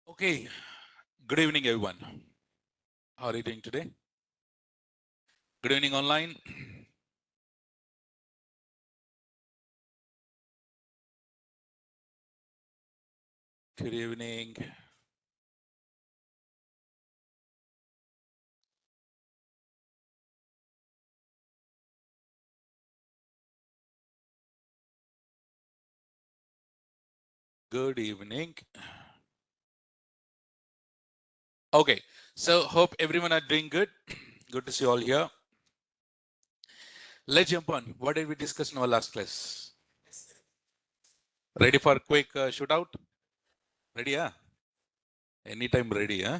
Okay, good evening, everyone. How are you doing today? Good evening, online. Good evening. Good evening. Okay, so hope everyone are doing good. Good to see you all here. Let's jump on. What did we discuss in our last class? Ready for a quick shootout? Ready, yeah? Anytime ready, huh?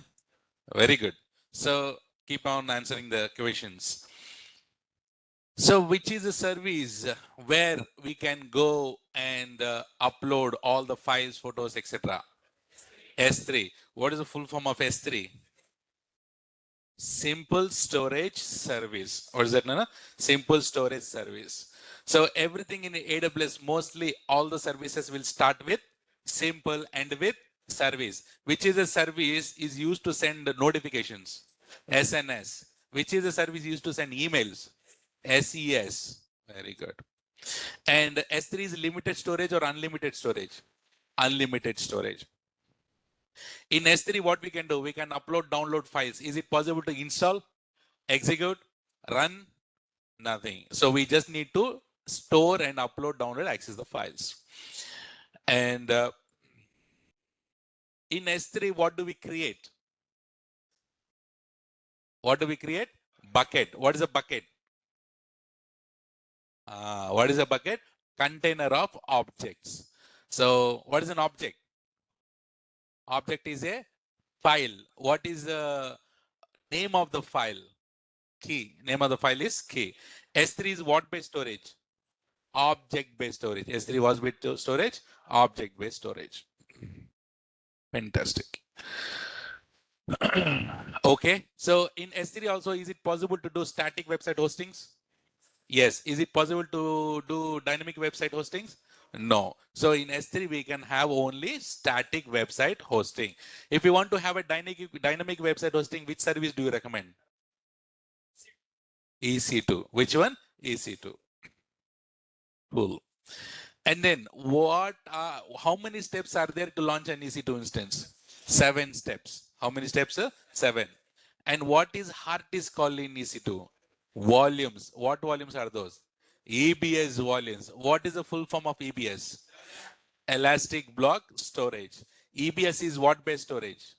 Very good. So keep on answering the questions. So which is a service where we can go and upload all the files, photos, etc.? S3. What is the full form of S3? Simple storage service. What is that, Nana? Simple storage service. So everything in AWS, mostly all the services will start with simple and with service, which is a service is used to send notifications, SNS, which is a service used to send emails, SES. Very good. And S3 is limited storage or unlimited storage? Unlimited storage. In S3, what we can do? We can upload, download files. Is it possible to install, execute, run? Nothing. So we just need to store and upload, download, access the files. And in S3, what do we create? What do we create? Bucket. What is a bucket? What is a bucket? Container of objects. So what is an object? Object is a file. What is the name of the file? Key. Name of the file is key. S3 is what based storage? Object-based storage. S3 was with storage, object-based storage. Fantastic. Okay, so in S3 also, is it possible to do static website hostings? Yes. Is it possible to do dynamic website hostings? No. So in S3, we can have only static website hosting. If you want to have a dynamic website hosting, which service do you recommend? EC2. Which one? EC2. Cool. And then how many steps are there to launch an EC2 instance? 7 steps. How many steps? 7. And what is hard disk called in EC2? Volumes. What volumes are those? EBS volumes. What is the full form of EBS? Elastic block storage. EBS is what based storage?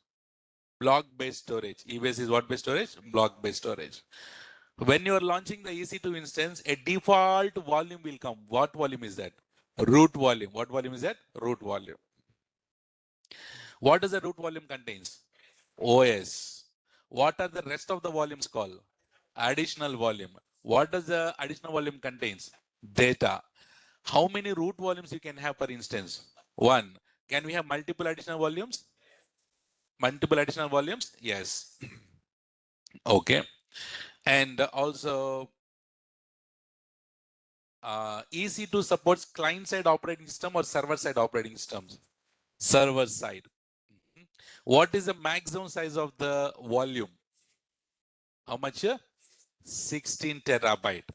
Block based storage. EBS is what based storage? Block based storage. When you are launching the EC2 instance, a default volume will come. What volume is that? Root volume. What volume is that? Root volume. What does the root volume contains? OS. What are the rest of the volumes called? Additional volume. What does the additional volume contains? Data. How many root volumes you can have per instance? 1. Can we have multiple additional volumes? Multiple additional volumes? Yes. Okay. And also EC2 supports client-side operating system or server-side operating systems? Server side. What is the maximum size of the volume? How much? 16 terabyte.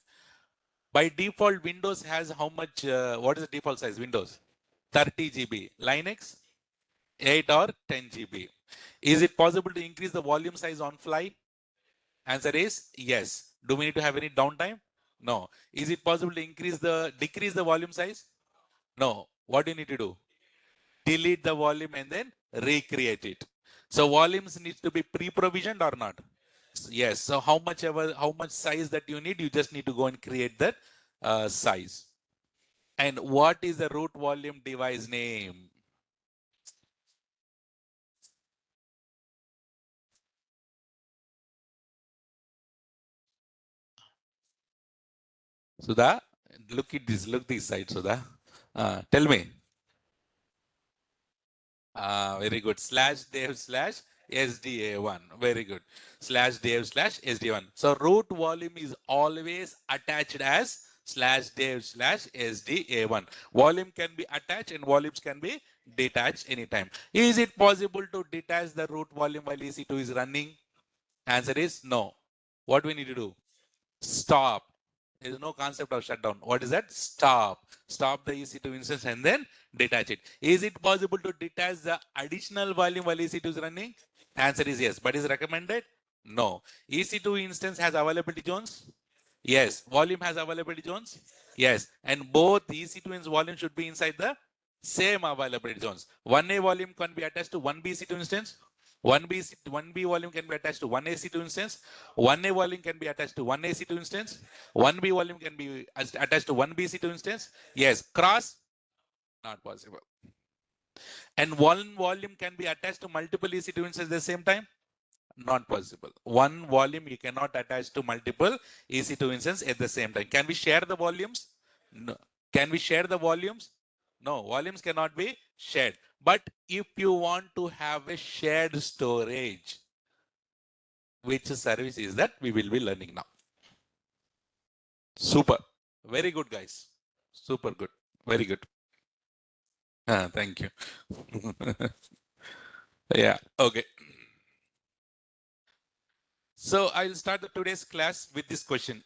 By default, Windows has how much? What is the default size? Windows 30 GB. Linux 8 or 10 GB. Is it possible to increase the volume size on fly? Answer is yes. Do we need to have any downtime? No. Is it possible to decrease the volume size? No. What do you need to do? Delete the volume and then recreate it. So volumes need to be pre-provisioned or not? Yes. So how much size that you need, you just need to go and create that size. And what is the root volume device name? Sudha, look this side, Sudha. Tell me. Very good. /dev/SDA1. Very good. /dev/SDA1. So root volume is always attached as /dev/SDA1. Volume can be attached and volumes can be detach anytime. Is it possible to detach the root volume while EC2 is running? Answer is no. What we need to do? Stop. There is no concept of shutdown. What is that? Stop. Stop the EC2 instance and then detach it. Is it possible to detach the additional volume while EC2 is running? Answer is yes. But is recommended? No. EC2 instance has availability zones? Yes. Volume has availability zones? Yes. And both EC2 and volume should be inside the same availability zones. 1A volume can be attached to 1B EC2 instance. 1B volume can be attached to 1 AC2 instance. 1A volume can be attached to 1 AC2 instance. 1B volume can be attached to 1 BC2 instance. Yes, cross, not possible. And one volume can be attached to multiple EC2 instances at the same time. Not possible. One volume you cannot attach to multiple EC2 instances at the same time. Can we share the volumes? No. Can we share the volumes? No, volumes cannot be shared. But if you want to have a shared storage, which service is that we will be learning now. Super. Very good, guys. Super good. Very good. Thank you. Yeah. Okay. So I'll start today's class with this question.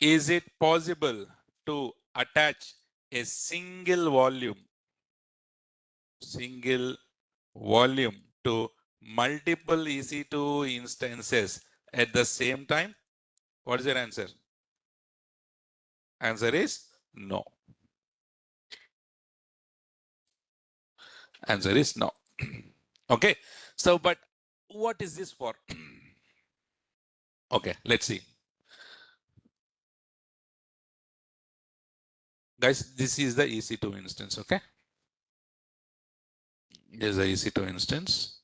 Is it possible to attach a single volume to multiple EC2 instances at the same time? What is your answer? Answer is no. Answer is no. Okay. So, but what is this for? Okay, let's see. Guys, this is the EC2 instance, okay? This is the EC2 instance.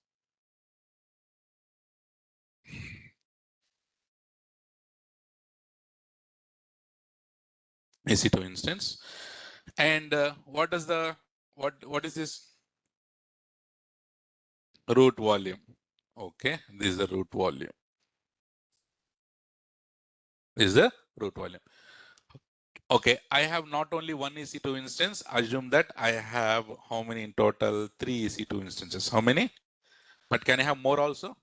EC2 instance. And what is this? Root volume. Okay, this is the root volume. This is the root volume. Okay, I have not only one EC2 instance. Assume that I have how many in total? 3 EC2 instances. How many? But can I have more also?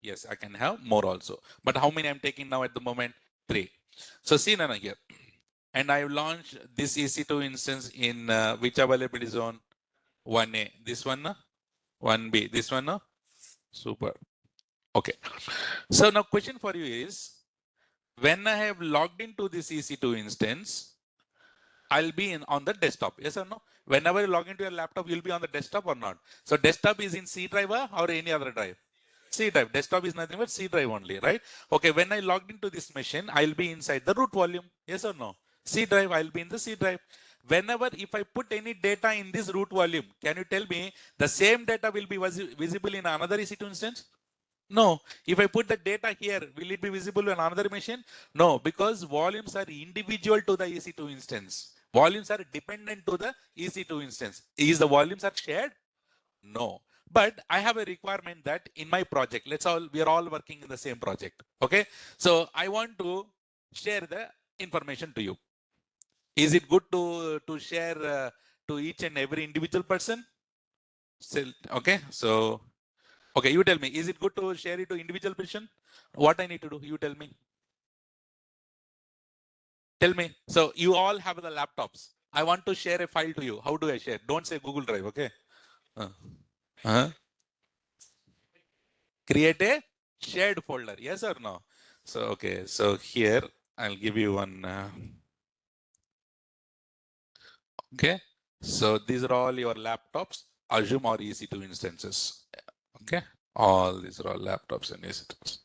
Yes, I can have more also. But how many I'm taking now at the moment? 3. So see Nana here. And I launched this EC2 instance in which availability zone? 1A. This one? 1B. This one? Super. Okay. So now question for you is, when I have logged into this EC2 instance, I'll be on the desktop. Yes or no? Whenever you log into your laptop, you'll be on the desktop or not? So desktop is in C drive or any other drive? C drive. Desktop is nothing but C drive only, right? Okay, when I logged into this machine, I'll be inside the root volume. Yes or no? C drive, I'll be in the C drive. Whenever, if I put any data in this root volume, can you tell me the same data will be visible in another EC2 instance? No. If I put the data here, will it be visible on another machine? No, because volumes are individual to the EC2 instance. Volumes are dependent to the EC2 instance. Is the volumes are shared? No. But I have a requirement that in my project, we are all working in the same project. Okay. So I want to share the information to you. Is it good to share to each and every individual person? Still, okay. So, okay, you tell me, is it good to share it to individual person? What I need to do? You tell me. Tell me. So you all have the laptops. I want to share a file to you. How do I share? Don't say Google Drive, okay? Create a shared folder. Yes or no? So, okay. So here I'll give you one. Okay. So these are all your laptops. Assume or EC2 instances. Okay. All these are all laptops and EC2s.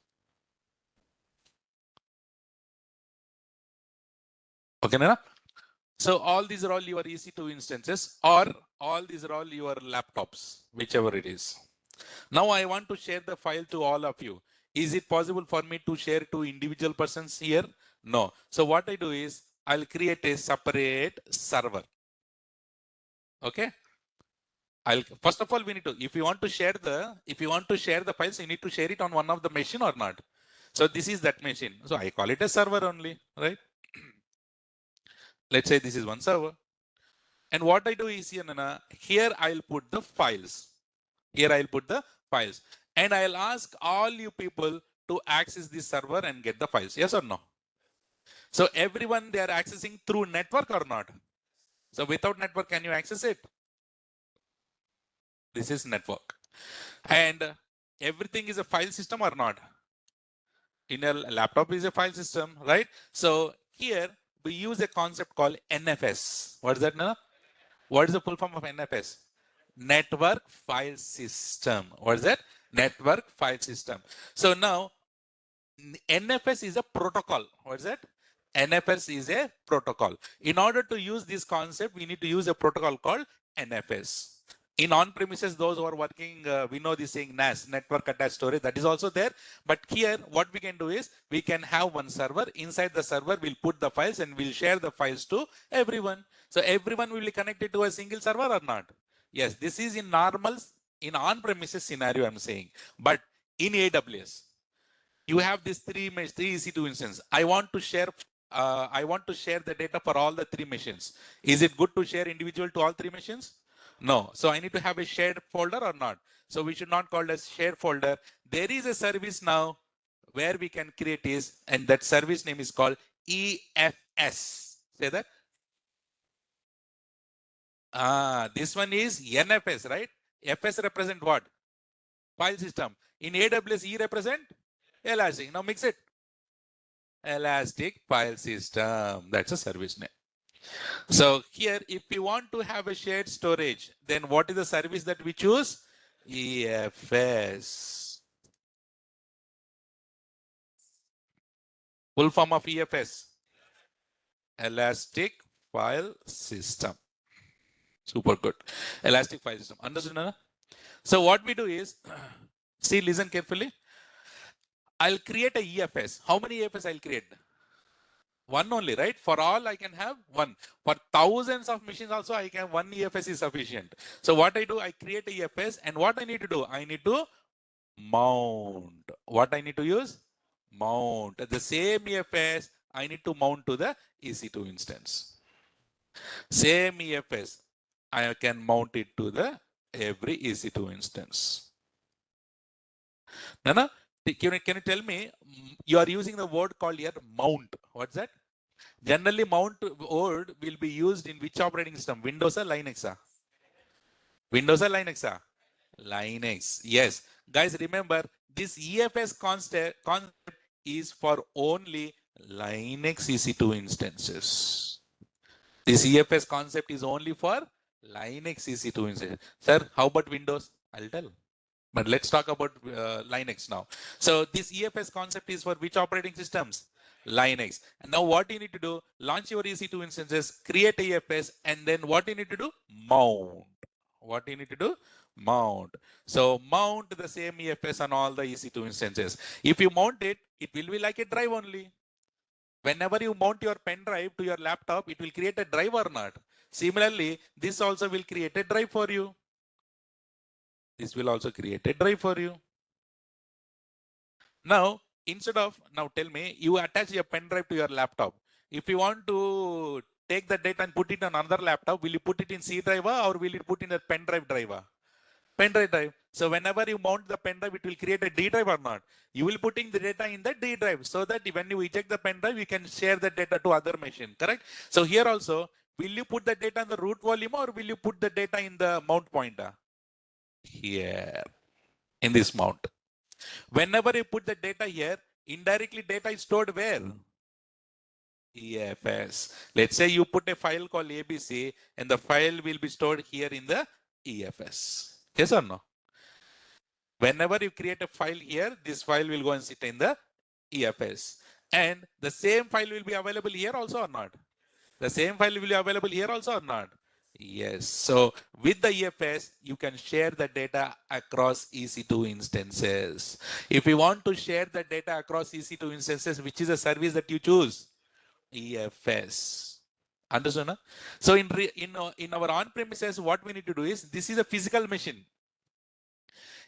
Okay, Nana? So all these are all your EC2 instances, or all these are all your laptops, whichever it is. Now I want to share the file to all of you. Is it possible for me to share to individual persons here? No. So what I do is I'll create a separate server. Okay. First of all, we need to, if you want to share the files, you need to share it on one of the machine or not. So this is that machine. So I call it a server only, right? Let's say this is one server. And what I do is here I'll put the files. Here I'll put the files. And I'll ask all you people to access this server and get the files. Yes or no? So everyone, they are accessing through network or not? So without network, can you access it? This is network. And everything is a file system or not? In a laptop is a file system, right? So here we use a concept called NFS. What is that now? What is the full form of NFS? Network file system. What is that? Network file system. So now NFS is a protocol. What is that? NFS is a protocol. In order to use this concept, we need to use a protocol called NFS. In on-premises, those who are working, we know this saying NAS, network attached storage, that is also there. But here, what we can do is, we can have one server. Inside the server, we'll put the files and we'll share the files to everyone. So everyone will be connected to a single server or not? Yes, this is in normal, in on-premises scenario, I'm saying. But in AWS, you have these three EC2 instances. I want to share the data for all the three machines. Is it good to share individual to all three machines? No. So I need to have a shared folder or not? So we should not call it as shared folder. There is a service now where we can create is, and that service name is called EFS. Say that. This one is NFS, right? FS represent what? File system. In AWS, E represent Elastic. Now mix it. Elastic file system. That's a service name. So here, if we want to have a shared storage, then what is the service that we choose? EFS. Full form of EFS. Elastic file system. Super good. Elastic file system. Understood, Nana? So what we do is, see, listen carefully. I'll create a EFS. How many EFS I'll create? One only, right? For all, I can have one. For thousands of machines also, I can one EFS is sufficient. So what I do, I create a EFS, and what I need to do, I need to mount. What I need to use? Mount. The same EFS, I need to mount to the EC2 instance. Same EFS, I can mount it to the every EC2 instance. Nana, can you tell me, you are using the word called here mount. What's that? Generally, mount word will be used in which operating system? Windows or Linux? Windows or Linux? Linux. Yes. Guys, remember, this EFS concept is for only Linux EC2 instances. This EFS concept is only for Linux EC2 instances. Sir, how about Windows? I'll tell. But let's talk about Linux now. So this EFS concept is for which operating systems? Linux. And now what you need to do, launch your EC2 instances, create EFS, and then what you need to do? Mount. What you need to do? Mount. So mount the same EFS on all the EC2 instances. If you mount it, it will be like a drive only. Whenever you mount your pen drive to your laptop, it will create a drive or not. Similarly, this also will create a drive for you. This will also create a drive for you. Now, instead of, now tell me, you attach your pen drive to your laptop. If you want to take the data and put it on another laptop, will you put it in C drive or will you put in a pen drive driver? Pen drive. So whenever you mount the pen drive, it will create a D drive or not? You will putting the data in the D drive so that when you eject the pen drive, you can share the data to other machine, correct? So here also, will you put the data in the root volume or will you put the data in the mount pointer? Here, in this mount. Whenever you put the data here, indirectly data is stored where? EFS. Let's say you put a file called ABC and the file will be stored here in the EFS. Yes or no? Whenever you create a file here, this file will go and sit in the EFS. And the same file will be available here also or not? The same file will be available here also or not? Yes. So with the EFS, you can share the data across EC2 instances. If you want to share the data across EC2 instances, which is a service that you choose? EFS. Understood? No? So in our on-premises, what we need to do is, this is a physical machine.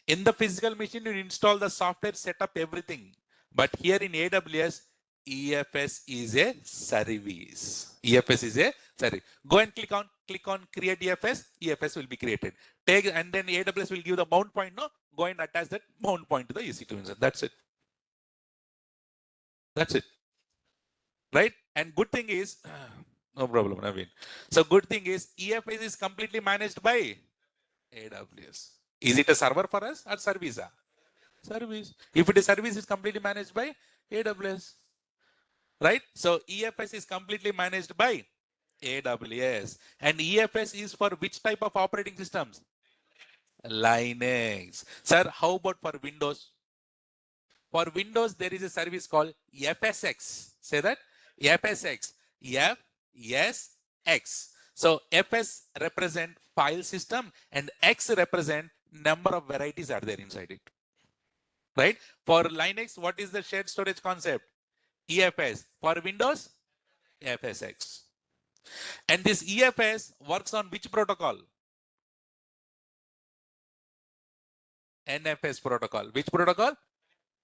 In the physical machine, you install the software, set up everything. But here in AWS, EFS is a service. EFS is a service. Go and click on click on create EFS, EFS will be created. Take, and then AWS will give the mount point, no, go and attach that mount point to the EC2 instance. That's it. That's it. Right? And good thing is, no problem, Naveen. So good thing is EFS is completely managed by AWS. Is it a server for us or service? Service. If it is service, it's completely managed by AWS. Right? So EFS is completely managed by AWS. And EFS is for which type of operating systems? Linux. Sir, how about for Windows? For Windows, there is a service called FSX. Say that? FSX. FSX. So FS represent file system and X represent number of varieties are there inside it. Right? For Linux, what is the shared storage concept? EFS. For Windows, FSX. And this EFS works on which protocol? NFS protocol. Which protocol?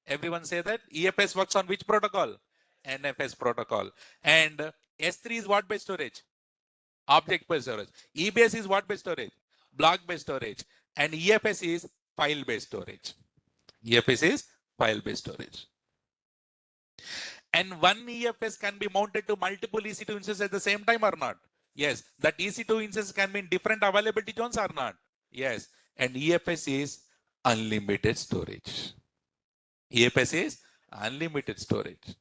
Everyone say that. EFS works on which protocol? NFS protocol. And S3 is what based storage? Object based storage. EBS is what based storage? Block based storage. And EFS is file based storage. EFS is file based storage. And one EFS can be mounted to multiple EC2 instances at the same time or not? Yes. That EC2 instance can be in different availability zones or not? Yes. And EFS is unlimited storage. EFS is unlimited storage.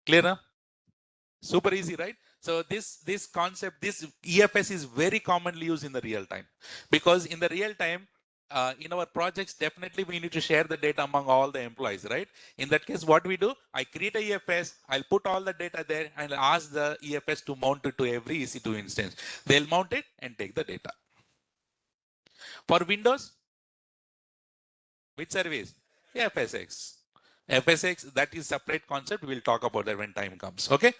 Clear now? Super easy, right? So this concept, this EFS is very commonly used in the real time, because in the real time, in our projects, definitely we need to share the data among all the employees, right? In that case, what we do, I create a EFS, I'll put all the data there and ask the EFS to mount it to every EC2 instance. They'll mount it and take the data. For Windows, which service? FSX. FSX, that is separate concept. We'll talk about that when time comes. Okay.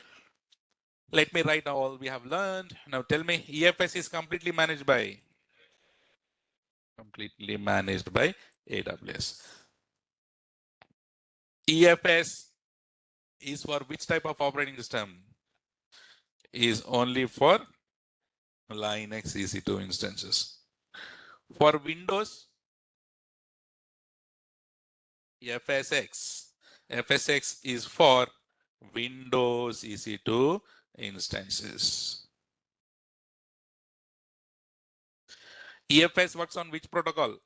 Let me write all we have learned. Now tell me, EFS is completely managed by AWS. EFS is for which type of operating system? Is only for Linux EC2 instances. For Windows, FSX is for Windows EC2 instances. EFS works on which protocol?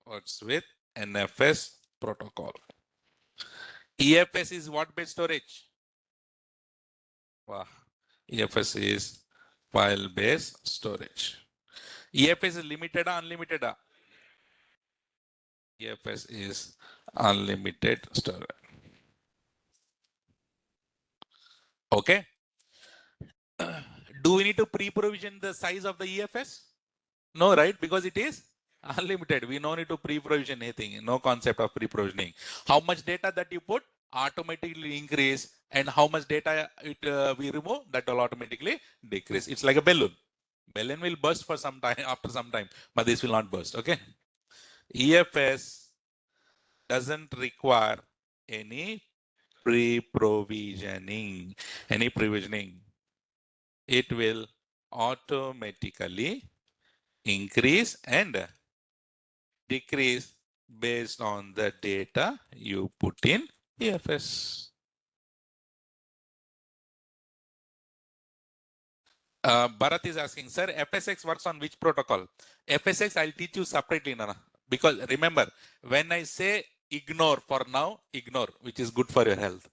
Works with NFS protocol. EFS is what based storage? Wow. EFS is file based storage. EFS is limited or unlimited? EFS is unlimited storage. Okay. Do we need to pre-provision the size of the EFS? No, right? Because it is unlimited. We no need to pre-provision anything. No concept of pre-provisioning. How much data that you put automatically increase, and how much data we remove, that will automatically decrease. It's like a balloon. Balloon will burst for some time, after some time, but this will not burst. Okay. EFS doesn't require any pre-provisioning. It will automatically increase and decrease based on the data you put in EFS. Bharat is asking, sir, FSX works on which protocol? FSX, I'll teach you separately, Nana. Because remember, when I say ignore for now, ignore, which is good for your health.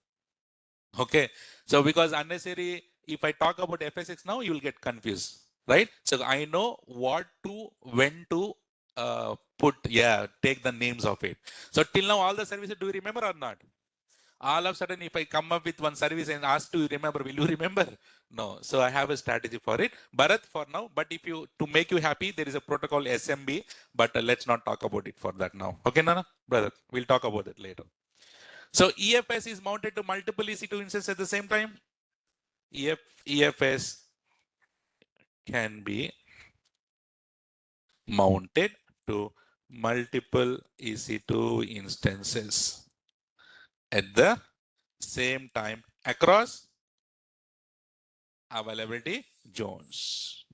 Okay. So because unnecessary, if I talk about FSX now, you will get confused, right? So I know what to, when to take the names of it. So till now, all the services, do you remember or not? All of a sudden, if I come up with one service and ask to remember, will you remember? No. So I have a strategy for it. Bharat for now, but if you, to make you happy, there is a protocol SMB, but let's not talk about it for that now. Okay, Nana? Brother, we'll talk about it later. So EFS is mounted to multiple EC2 instances at the same time. EFS can be mounted to multiple EC2 instances at the same time across availability zones.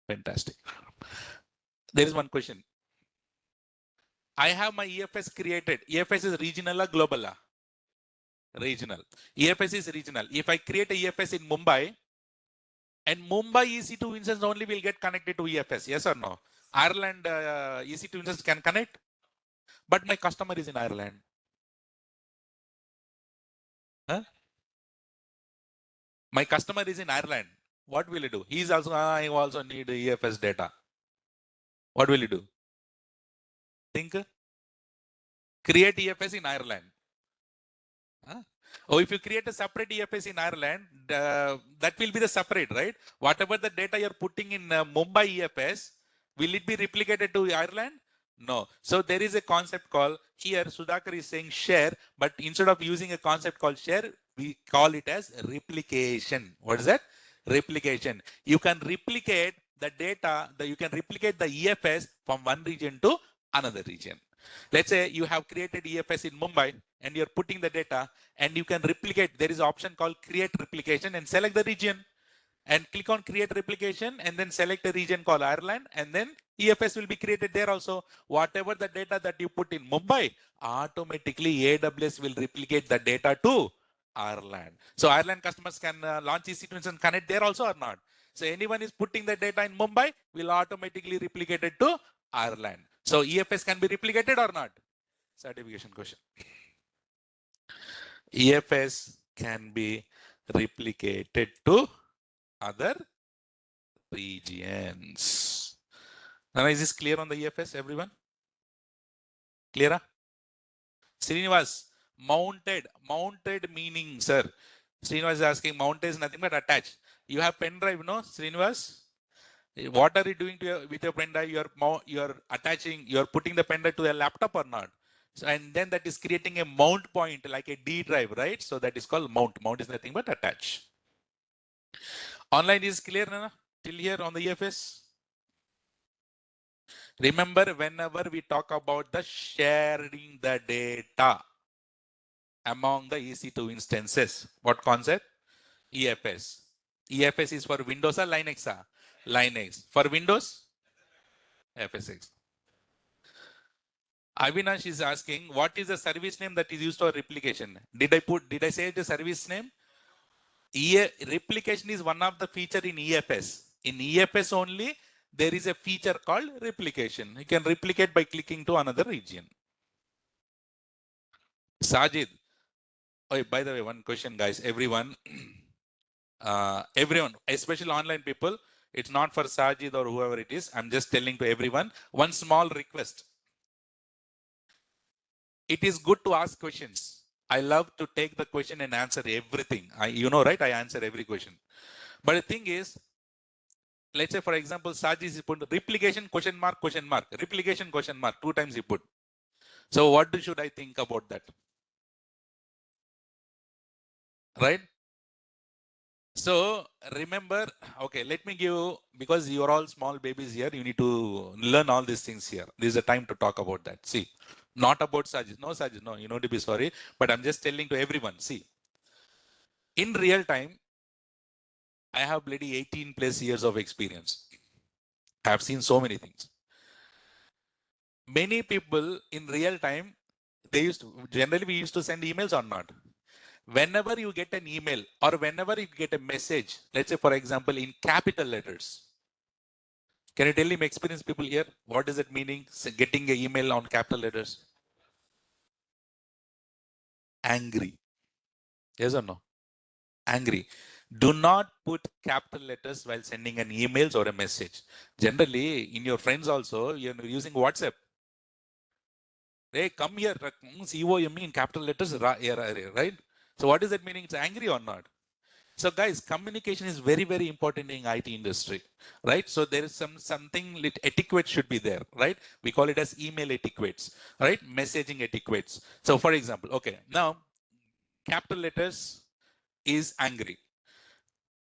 Fantastic. There is one question. I have my EFS created. EFS is regional or global? Regional. EFS is regional. If I create a EFS in Mumbai, and Mumbai EC2 instance only will get connected to EFS, yes or no? Ireland EC2 instance can connect, but my customer is in Ireland. Huh? My customer is in Ireland. What will he do? He's also, I also need EFS data. What will he do? Think, create EFS in Ireland. Huh? Oh, if you create a separate EFS in Ireland, that will be the separate, right? Whatever the data you're putting in Mumbai EFS, will it be replicated to Ireland? No. So there is a concept called, here Sudhakar is saying share, but instead of using a concept called share, we call it as replication. What is that? Replication. You can replicate the data, you can replicate the EFS from one region to another region. Let's say you have created EFS in Mumbai and you're putting the data and you can replicate. There is an option called create replication and select the region and click on create replication and then select a region called Ireland and then EFS will be created there also. Whatever the data that you put in Mumbai, automatically AWS will replicate the data to Ireland. So Ireland customers can launch EC2 and connect there also or not. So anyone is putting the data in Mumbai will automatically replicate it to Ireland. So EFS can be replicated or not? Certification question. EFS can be replicated to other regions. Now, is this clear on the EFS, everyone? Clear? Srinivas, mounted meaning, sir. Srinivas is asking, mounted is nothing but attached. You have pen drive, no, Srinivas? What are you doing to with your pen drive? You're attaching, you're putting the pen drive to a laptop or not? So, and then that is creating a mount point like a D drive, right? So that is called mount. Mount is nothing but attach. Online is clear, Nana? Till here on the EFS? Remember, whenever we talk about the sharing the data among the EC2 instances, what concept? EFS. EFS is for Windows or Linux? Linux. For Windows? FSX. Avinash is asking, what is the service name that is used for replication? Did I say the service name? Replication is one of the feature in EFS. In EFS only, there is a feature called replication. You can replicate by clicking to another region. Sajid. Oh, by the way, one question, guys. Everyone, especially online people, it's not for Sajid or whoever it is. I'm just telling to everyone, one small request. It is good to ask questions. I love to take the question and answer everything. You know, right? I answer every question. But the thing is, let's say, for example, Sajid is put replication question mark, replication question mark, 2 times he put. So what should I think about that? Right? So remember, okay, let me give, because you're all small babies here, you need to learn all these things here. This is the time to talk about that. See, not about Sajid. No, Sajid, no, you know to be sorry, but I'm just telling to everyone. See, in real time, I have bloody 18 plus years of experience. I have seen so many things. Many people in real time, generally we used to send emails or not. Whenever you get an email or whenever you get a message, let's say, for example, in capital letters, can you tell him experienced people here? What is it meaning? Getting an email on capital letters? Angry. Yes or no? Angry. Do not put capital letters while sending an emails or a message. Generally, in your friends also, you're using WhatsApp. Hey, come here. COME in capital letters, right? So what is that meaning? It's angry or not? So guys, communication is very, very important in IT industry, right? So there is something etiquette should be there, right? We call it as email etiquettes, right? Messaging etiquettes. So for example, okay, now capital letters is angry.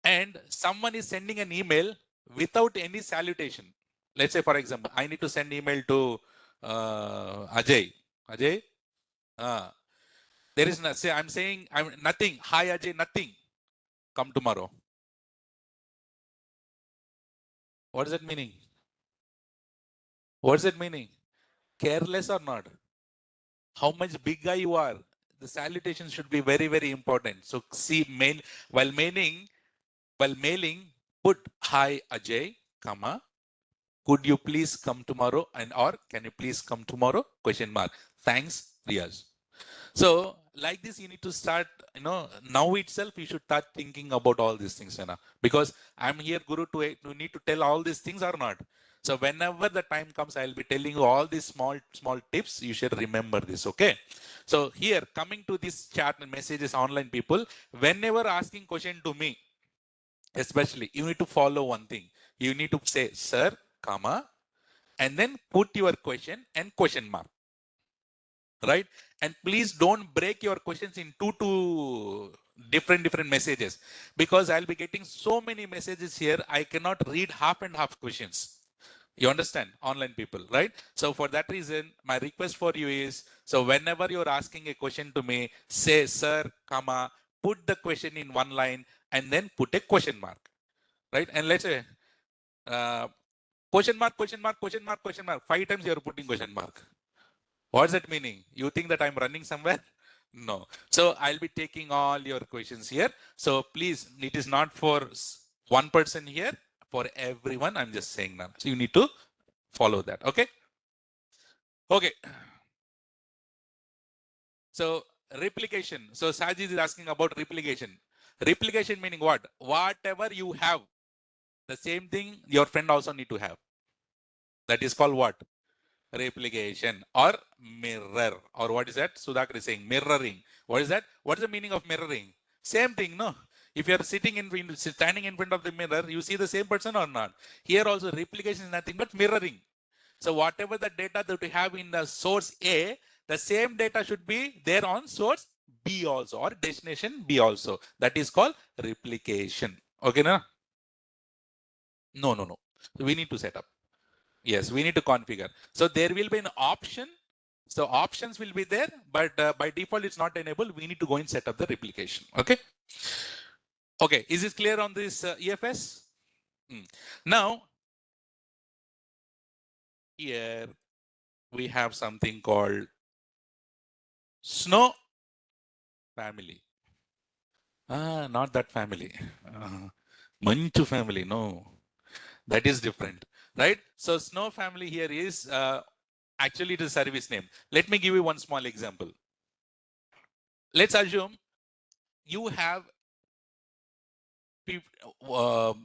And someone is sending an email without any salutation. Let's say, for example, I need to send email to Ajay. Ajay, there is no, say I'm saying I'm nothing. Hi Ajay, nothing. Come tomorrow. What is that meaning? What's that meaning? Careless or not? How much bigger you are? The salutation should be very, very important. So see, while mailing, put hi Ajay, comma, could you please come tomorrow? And or can you please come tomorrow? Question mark. Thanks, Riyaz. So like this, you need to start, now itself you should start thinking about all these things, because I'm here, Guru, to need to tell all these things or not. So whenever the time comes, I'll be telling you all these small tips. You should remember this, okay? So here, coming to this chat and messages, online people, whenever asking question to me, especially, you need to follow one thing. You need to say, sir, comma, and then put your question and question mark. Right? And please don't break your questions in two different messages, because I'll be getting so many messages here. I cannot read half and half questions. You understand, online people, right? So for that reason, my request for you is, so whenever you're asking a question to me, say, sir, comma, put the question in one line and then put a question mark, right? And let's say, question mark, question mark, question mark, question mark. 5 times you're putting question mark. What's that meaning? You think that I'm running somewhere? No. So I'll be taking all your questions here. So please, it is not for one person here, for everyone. I'm just saying now. So you need to follow that. Okay. Okay. So replication. So Sajid is asking about replication. Replication meaning what? Whatever you have, the same thing your friend also need to have. That is called what? Replication or mirror, or what is that? Sudhakar is saying mirroring. What is that? What is the meaning of mirroring? Same thing, no? If you are standing in front of the mirror, you see the same person or not? Here also replication is nothing but mirroring. So whatever the data that we have in the source A, the same data should be there on source B also, or destination B also. That is called replication. Okay, no? No. We need to set up. Yes, we need to configure. So there will be an option. So options will be there, but by default, it's not enabled. We need to go and set up the replication. Okay. Okay. Is this clear on this EFS? Now, here we have something called Snow family. Not that family. Manchu family. No, that is different, right? So Snow family here is actually the service name. Let me give you one small example. Let's assume you have 1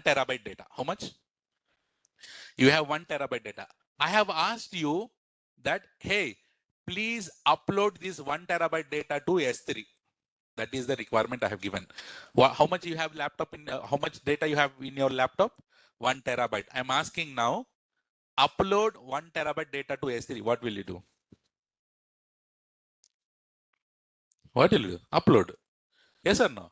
terabyte data. How much? You have 1 terabyte data. I have asked you that, hey, please upload this 1 terabyte data to S3. That is the requirement I have given. How much you have laptop in? How much data you have in your laptop? 1 terabyte. I'm asking now, upload 1 terabyte data to S3. What will you do? What will you do? Upload. Yes or no?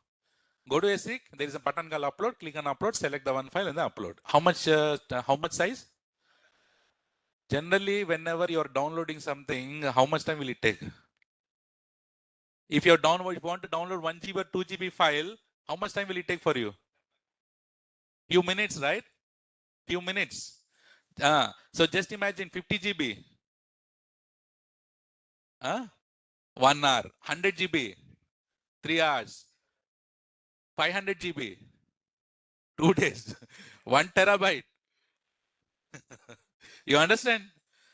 Go to S3. There is a button called upload. Click on upload. Select the one file and then upload. How much size? Generally, whenever you're downloading something, how much time will it take? If you want to download 1 GB or 2 GB file, how much time will it take for you? Few minutes, right? Few minutes. So just imagine 50 GB. 1 hour. 100 GB. 3 hours. 500 GB. 2 days. 1 terabyte. You understand?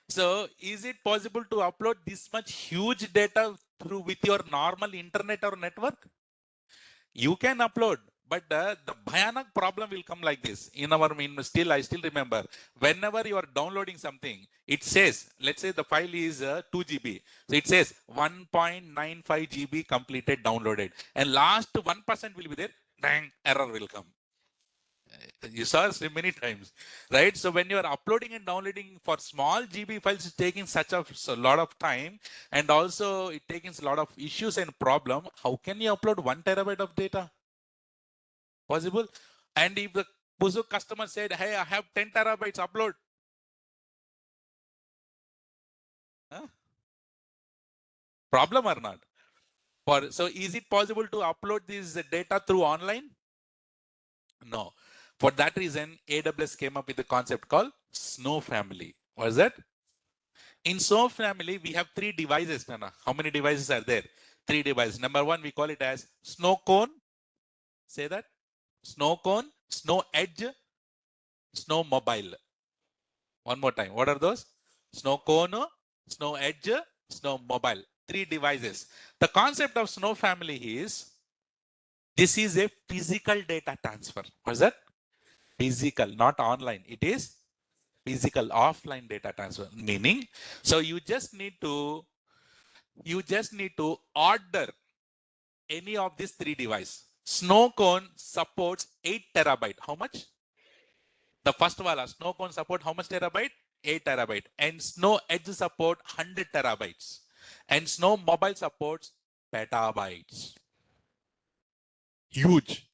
So is it possible to upload this much huge data through with your normal internet or network? You can upload, but the bhayanak problem will come like this. I still remember, whenever you are downloading something, it says, let's say the file is 2 GB. So it says 1.95 GB completed downloaded. And last 1% will be there, bang, error will come. You saw us many times, right? So when you are uploading and downloading for small GB files, it's taking a lot of time, and also it takes a lot of issues and problem. How can you upload 1 terabyte of data? Possible? And if the Puzu customer said, hey, I have 10 terabytes, upload. Problem or not? So is it possible to upload this data through online? No. For that reason, AWS came up with a concept called Snow Family. What is that? In Snow Family, we have 3 devices, Nana. How many devices are there? 3 devices. Number 1, we call it as snow cone. Say that. Snow cone, snow edge, snow mobile. One more time. What are those? Snow cone, snow edge, snow mobile. 3 devices. The concept of Snow Family is this is a physical data transfer. What is that? Physical, not online. It is physical offline data transfer. Meaning, so you just need to order any of these 3 devices. Snow cone supports 8 terabyte. How much? The first one, Snow cone support how much terabyte? 8 terabyte. And Snow edge support 100 terabytes. And Snow mobile supports petabytes. Huge.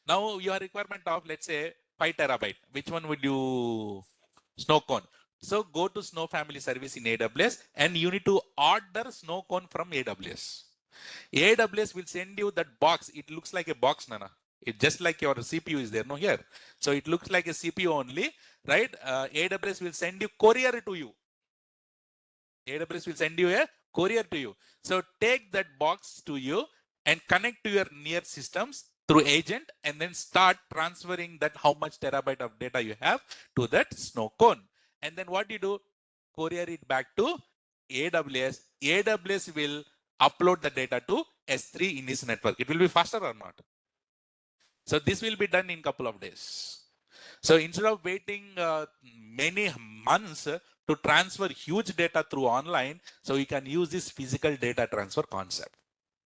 Now your requirement of, let's say, 5 terabyte. Which one would you Snow cone? So go to Snow Family Service in AWS and you need to order Snow cone from AWS. AWS will send you that box. It looks like a box, Nana. It's just like your CPU is there, no, here. So it looks like a CPU only, right? AWS will send you courier to you. AWS will send you a courier to you. So take that box to you and connect to your near systems through agent and then start transferring that how much terabyte of data you have to that snow cone. And then what you do? Courier it back to AWS. AWS will upload the data to S3 in this network. It will be faster or not? So this will be done in a couple of days. So instead of waiting many months to transfer huge data through online, so you can use this physical data transfer concept.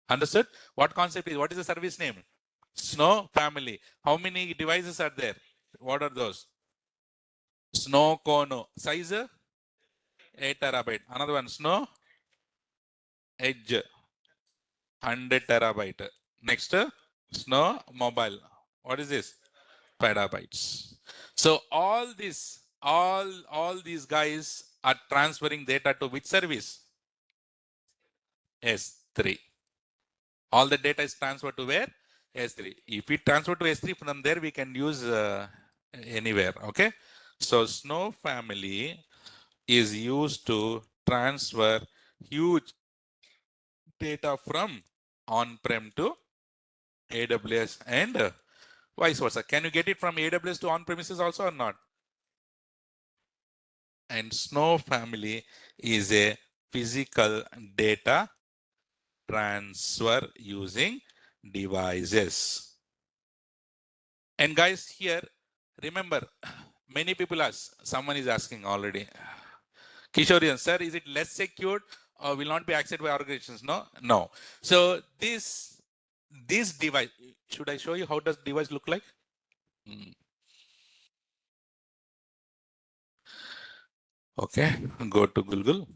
Understood? What concept is? What is the service name? Snow Family. How many devices are there? What are those? Snow Cone. Size? 8 terabyte. Another one, Snow Edge. 100 terabyte. Next, Snow Mobile. What is this? Petabytes. So all these guys are transferring data to which service? S3. All the data is transferred to where? S3. If we transfer to S3, from there we can use anywhere. Okay. So Snow Family is used to transfer huge data from on-prem to AWS and vice versa. Can you get it from AWS to on-premises also or not? And Snow Family is a physical data transfer using devices. And guys, here, remember, many people ask, someone is asking already, Kishorian, sir, is it less secured or will not be accessed by organizations? No, no. So this device, should I show you how does device look like? Okay, go to Google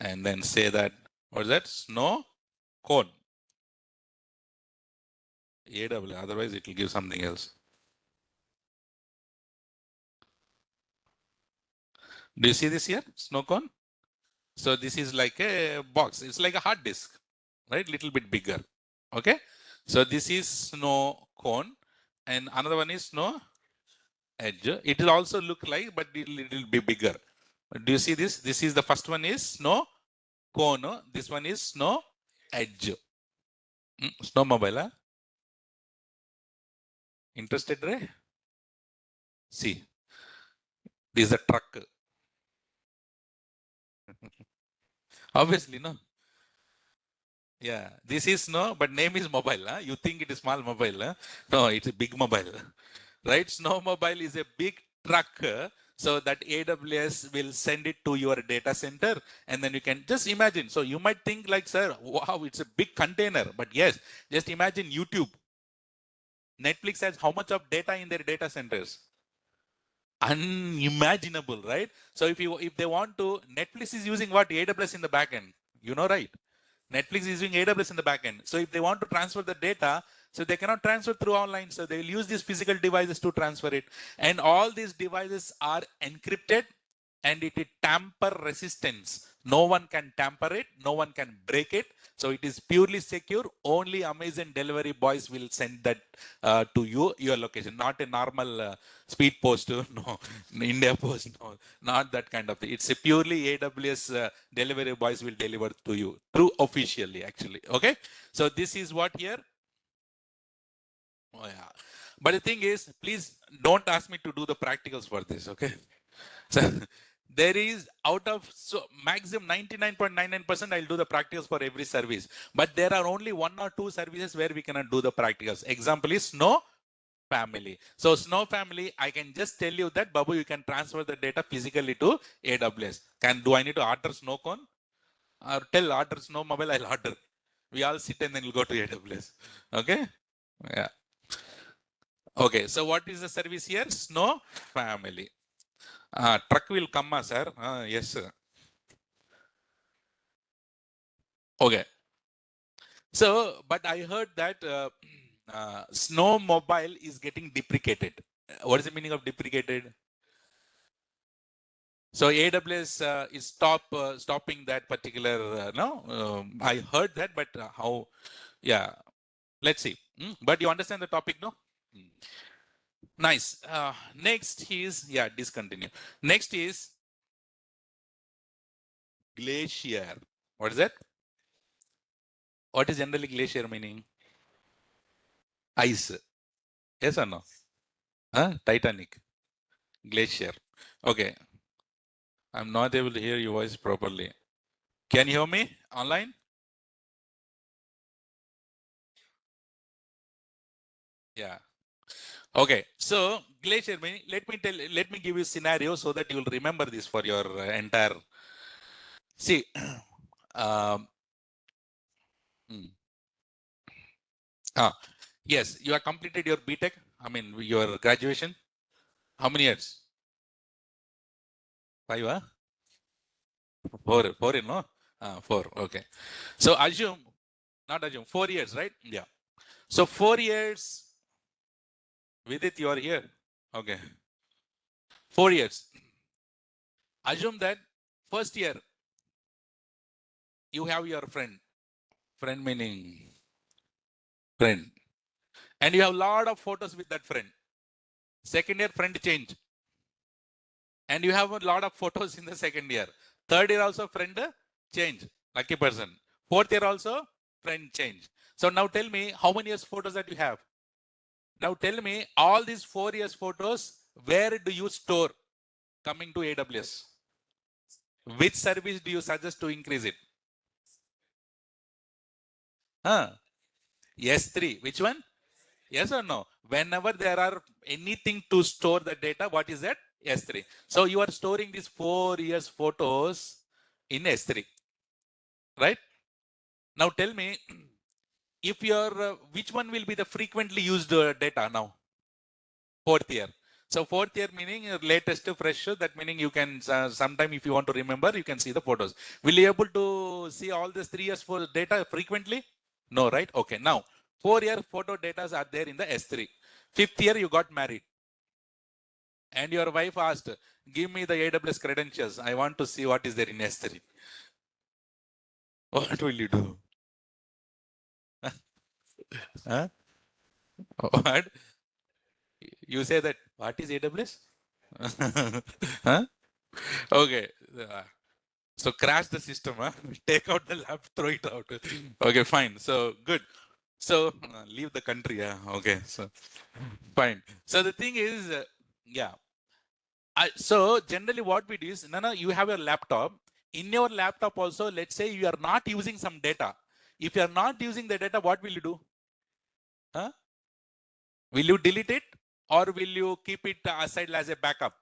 and then say that, what is that? Snow cone. AW, otherwise it will give something else. Do you see this here? Snow cone. So this is like a box. It's like a hard disk, right? Little bit bigger. Okay. So this is snow cone and another one is snow edge. It will also look like, but it will be bigger. Do you see this? This is the first one is snow cone. This one is snow edge. Snow mobile. Huh? Interested, Ray? See, this is a truck. Obviously, no. Yeah, this is no, but name is mobile. Huh? You think it is small mobile. Huh? No, it's a big mobile. Right? Snow mobile is a big truck. So that AWS will send it to your data center and then you can just imagine. So you might think like, sir, wow, it's a big container. But yes, just imagine YouTube. Netflix has how much of data in their data centers? Unimaginable, right? So if they want to, Netflix is using what? AWS in the backend. You know, right? Netflix is using AWS in the backend. So if they want to transfer the data, so they cannot transfer through online. So they will use these physical devices to transfer it. And all these devices are encrypted and it is tamper resistance. No one can tamper it. No one can break it. So it is purely secure. Only Amazon delivery boys will send that to you, your location, not a normal speed post. No, India post. No, not that kind of thing. It's a purely AWS delivery boys will deliver to you through officially, actually. Okay. So this is what here. Oh yeah. But the thing is, please don't ask me to do the practicals for this. Okay. So there is out of so maximum 99.99% I'll do the practicals for every service. But there are only one or two services where we cannot do the practicals. Example is Snow Family. So Snow Family, I can just tell you that Babu, you can transfer the data physically to AWS. Do I need to order Snow Cone? Or tell order Snow Mobile, I'll order. We all sit and then we'll go to AWS. Okay. Yeah. Okay. So what is the service here? Snow Family. Truck will come, sir. Yes, sir. Okay. So, but I heard that Snow Mobile is getting deprecated. What is the meaning of deprecated? So AWS is stopping that particular. No, I heard that, but how? Yeah, let's see. But you understand the topic, no? Nice. Next is discontinue. Next is glacier. What is that? What is generally glacier meaning? Ice. Yes or no? Titanic. Glacier. Okay. I'm not able to hear your voice properly. Can you hear me online? Yeah. Okay. So glacier meaning, let me give you a scenario so that you will remember this for your entire. See, um, hmm. Yes, you have completed your BTech. I mean, your graduation. How many years? 5, huh? 4, no? 4. Okay. So not assume, 4 years, right? Yeah. So 4 years with it, you are here. Okay. 4 years. Assume that first year you have your friend meaning friend, and you have a lot of photos with that friend. Second year, friend change, and you have a lot of photos in the second year. Third year also friend change, lucky person. Fourth year also friend change. So now tell me how many years photos that you have. Now tell me all these 4 years photos, where do you store coming to AWS? Which service do you suggest to increase it? S3. Which one? Yes or no? Whenever there are anything to store the data, what is that? S3. So you are storing these 4 years photos in S3, right? Now tell me, if your which one will be the frequently used data now? Fourth year. So fourth year meaning latest fresh. That meaning you can sometime if you want to remember, you can see the photos. Will you able to see all this 3 years for data frequently? No, right? Okay. Now 4 year photo data are there in the S3. Fifth year you got married, and your wife asked, "Give me the AWS credentials. I want to see what is there in S3." What will you do? Huh? What? You say that, what is AWS? Huh? Okay. So crash the system, huh? Take out the lab, throw it out. Okay, fine. So good. So leave the country. Yeah. Okay. So fine. So the thing is, yeah. So generally what we do is, no, you have your laptop. In your laptop also, let's say you are not using some data. If you are not using the data, what will you do? Huh? Will you delete it, or will you keep it aside as a backup?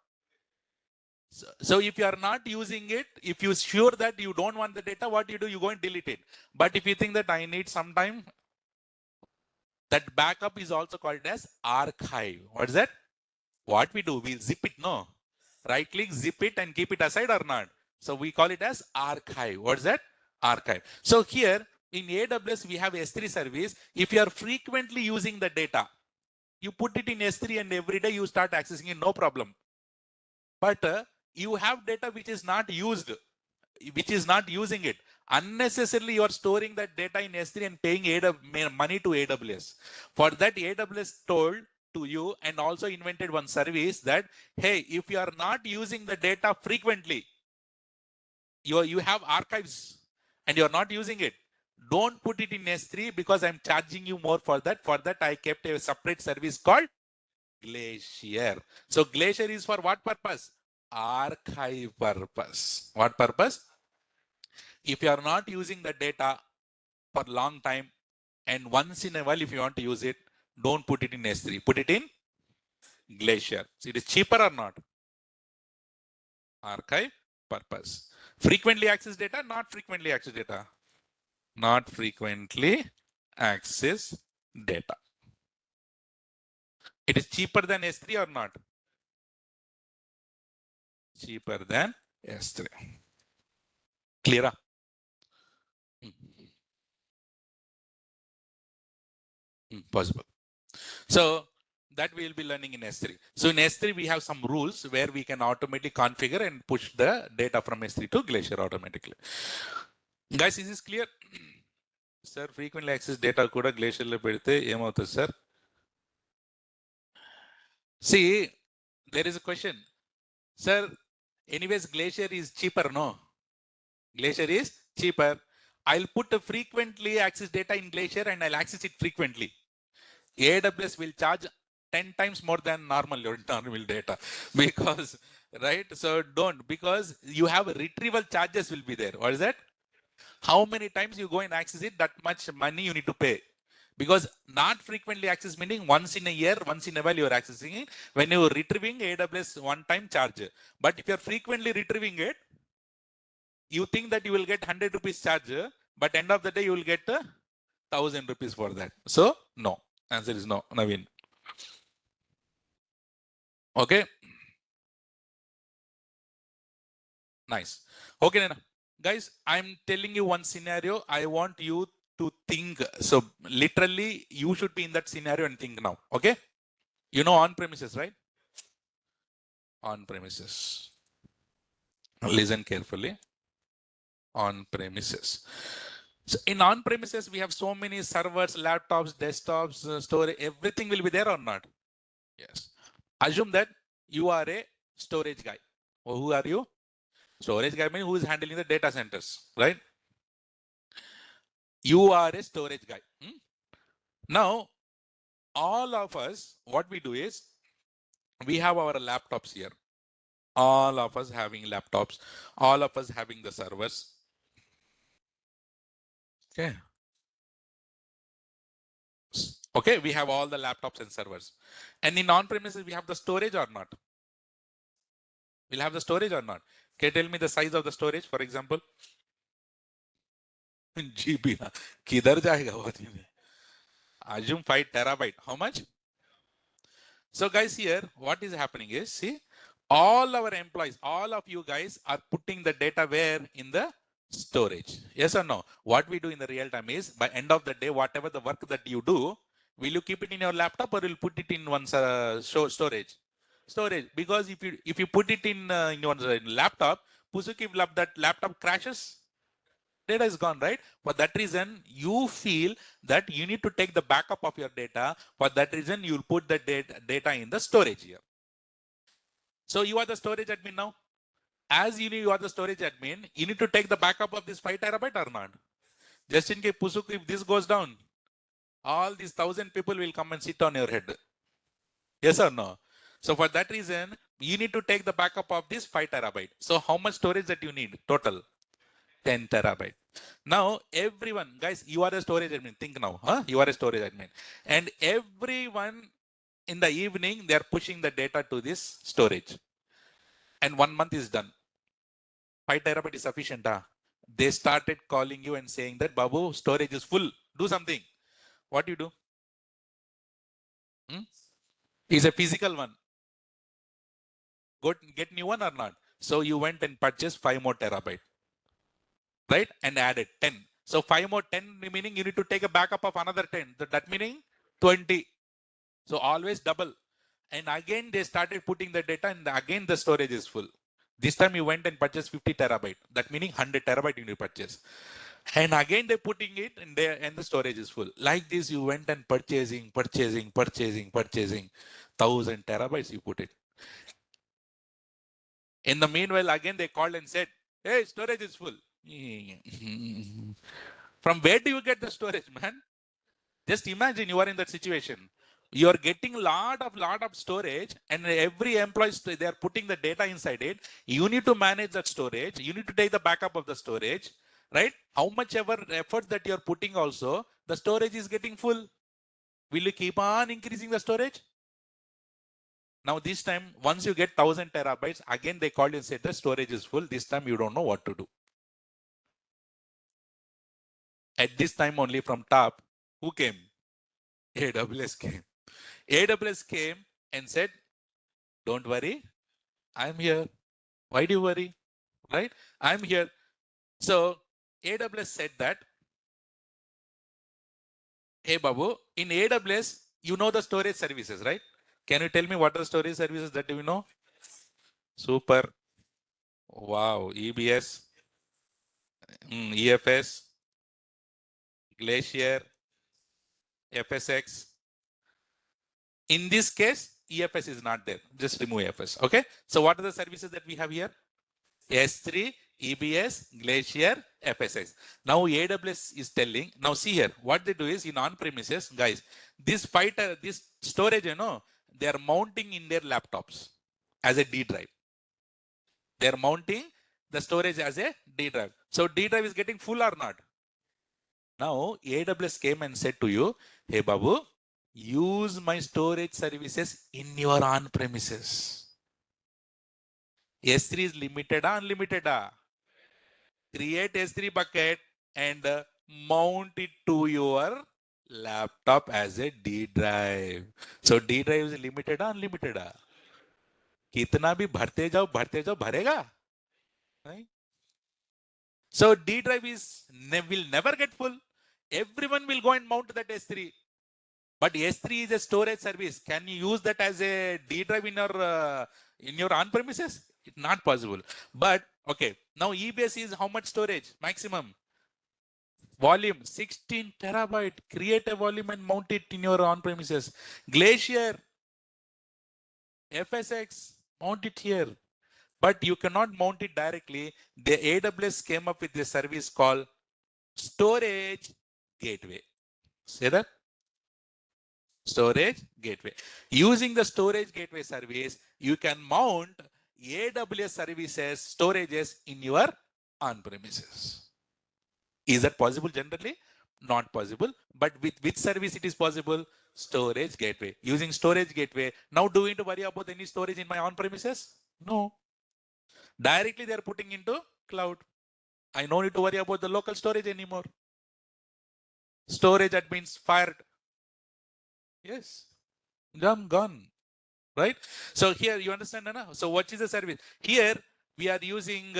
So if you are not using it, if you're sure that you don't want the data, what you do? You go and delete it. But if you think that I need some time, that backup is also called as archive. What is that? What we do? We zip it, no? Right click, zip it, and keep it aside or not? So we call it as archive. What is that? Archive. So here in AWS, we have S3 service. If you are frequently using the data, you put it in S3 and every day you start accessing it, no problem. But you have data which is not used. which is not using it. Unnecessarily, you are storing that data in S3 and paying money to AWS. For that, AWS told to you and also invented one service that, hey, if you are not using the data frequently, you have archives and you're not using it, don't put it in S3 because I'm charging you more for that. For that, I kept a separate service called Glacier. So Glacier is for what purpose? Archive purpose. What purpose? If you are not using the data for long time and once in a while, if you want to use it, don't put it in S3. Put it in Glacier. So it is cheaper or not? Archive purpose. Frequently access data, not frequently access data. Not frequently access data. It is cheaper than S3 or not? Cheaper than S3. Clear? Possible. So that we will be learning in S3. So in S3, we have some rules where we can automatically configure and push the data from S3 to Glacier automatically. Guys, is this clear? Sir, frequently access data kuda Glacier lo pedithe em avutadi sir? See, there is a question. Sir, anyways, Glacier is cheaper, no? Glacier is cheaper. I'll put a frequently access data in Glacier and I'll access it frequently. AWS will charge 10 times more than normal data because, right? So don't, because you have retrieval charges will be there. What is that? How many times you go and access it, that much money you need to pay. Because not frequently access meaning once in a year, once in a while you are accessing it. When you are retrieving AWS one time charge. But if you are frequently retrieving it, you think that you will get 100 rupees charge, but end of the day you will get 1,000 rupees for that. So no, answer is no, Naveen. Okay. Nice. Okay, Nana. Guys, I'm telling you one scenario. I want you to think. So literally, you should be in that scenario and think now. Okay. You know on premises, right? On premises. Listen carefully. On premises. So in on premises, we have so many servers, laptops, desktops, storage. Everything will be there or not? Yes. Assume that you are a storage guy. Or who are you? Storage guy means who is handling the data centers, right? You are a storage guy. Now, all of us, what we do is, we have our laptops here. All of us having laptops. All of us having the servers. Okay. Okay, we have all the laptops and servers. And in on-premises, we have the storage or not? We'll have the storage or not? Can you tell me the size of the storage, for example? GB. Kidhar jayega? Assume 5 terabyte. How much? So guys, here, what is happening is, see, all our employees, all of you guys are putting the data where? In the storage. Yes or no? What we do in the real time is, by end of the day, whatever the work that you do, will you keep it in your laptop or will put it in one storage? Storage. Because if you put it in your laptop, Pusuki, that laptop crashes, data is gone, right? For that reason, you feel that you need to take the backup of your data. For that reason, you'll put the data in the storage here. So you are the storage admin now. As you are the storage admin, you need to take the backup of this 5 terabyte or not? Just in case, Pusuk, if this goes down, all these 1,000 people will come and sit on your head. Yes or no? So for that reason, you need to take the backup of this 5 terabyte. So how much storage that you need total? 10 terabyte. Now, everyone, guys, you are a storage admin. Think now, huh? You are a storage admin. And everyone in the evening, they are pushing the data to this storage. And 1 month is done. 5 terabyte is sufficient. They started calling you and saying that, Babu, storage is full. Do something. What do you do? Is a physical one. Go get new one or not? So you went and purchased 5 more terabyte. Right? And added 10. So 5 more 10 meaning you need to take a backup of another 10. So that meaning 20. So always double. And again, they started putting the data and again the storage is full. This time you went and purchased 50 terabyte. That meaning 100 terabyte you need to purchase. And again they're putting it in there and the storage is full. Like this, you went and purchasing 1,000 terabytes you put it. In the meanwhile, again they called and said, hey, storage is full. From where do you get the storage, man? Just imagine you are in that situation. You are getting lot of storage, and every employee they are putting the data inside it. You need to manage that storage. You need to take the backup of the storage, right? How much ever effort that you are putting, also the storage is getting full. Will you keep on increasing the storage? Now this time, once you get 1,000 terabytes, again they called and said the storage is full. This time you don't know what to do. At this time only from top, who came? AWS came. AWS came and said, don't worry, I'm here. Why do you worry? Right? I'm here. So AWS said that, hey Babu, in AWS, you know the storage services, right? Can you tell me what are the storage services that you know? Super. Wow. EBS, EFS, Glacier, FSX. In this case, EFS is not there. Just remove EFS. Okay. So what are the services that we have here? S3, EBS, Glacier, FSX. Now AWS is telling, now see here, what they do is in on-premises, guys, this storage, they are mounting in their laptops as a D drive. They are mounting the storage as a D drive. So D drive is getting full or not? Now AWS came and said to you, hey Babu, use my storage services in your on-premises. S3 is limited or unlimited? Create S3 bucket and mount it to your laptop as a D drive. So D drive is limited or unlimited? कितना भी भरते जाओ भरेगा. Right? So D drive will never get full. Everyone will go and mount that S3. But S3 is a storage service. Can you use that as a D drive in your on-premises? It's not possible. But okay, now EBS is how much storage maximum? Volume 16 terabyte. Create a volume and mount it in your on-premises. Glacier, FSX, mount it here. But you cannot mount it directly. The AWS came up with a service called Storage Gateway. Say that? Storage Gateway. Using the Storage Gateway service, you can mount AWS services, storages in your on-premises. Is that possible generally? Not possible. But with which service it is possible? Storage Gateway. Using Storage Gateway. Now do we need to worry about any storage in my on-premises? No. Directly they are putting into cloud. I don't need to worry about the local storage anymore. Storage admins fired. Yes. I'm gone. Right? So here you understand, Anna? So what is the service? Here we are using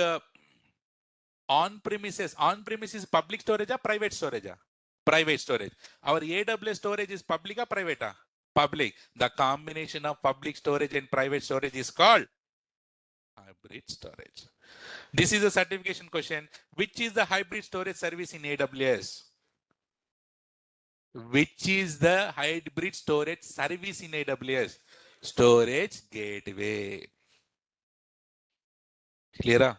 on-premises. On-premises public storage or private storage? Private storage. Our AWS storage is public or private? Public. The combination of public storage and private storage is called hybrid storage. This is a certification question. Which is the hybrid storage service in AWS? Which is the hybrid storage service in AWS? Storage Gateway. Clear?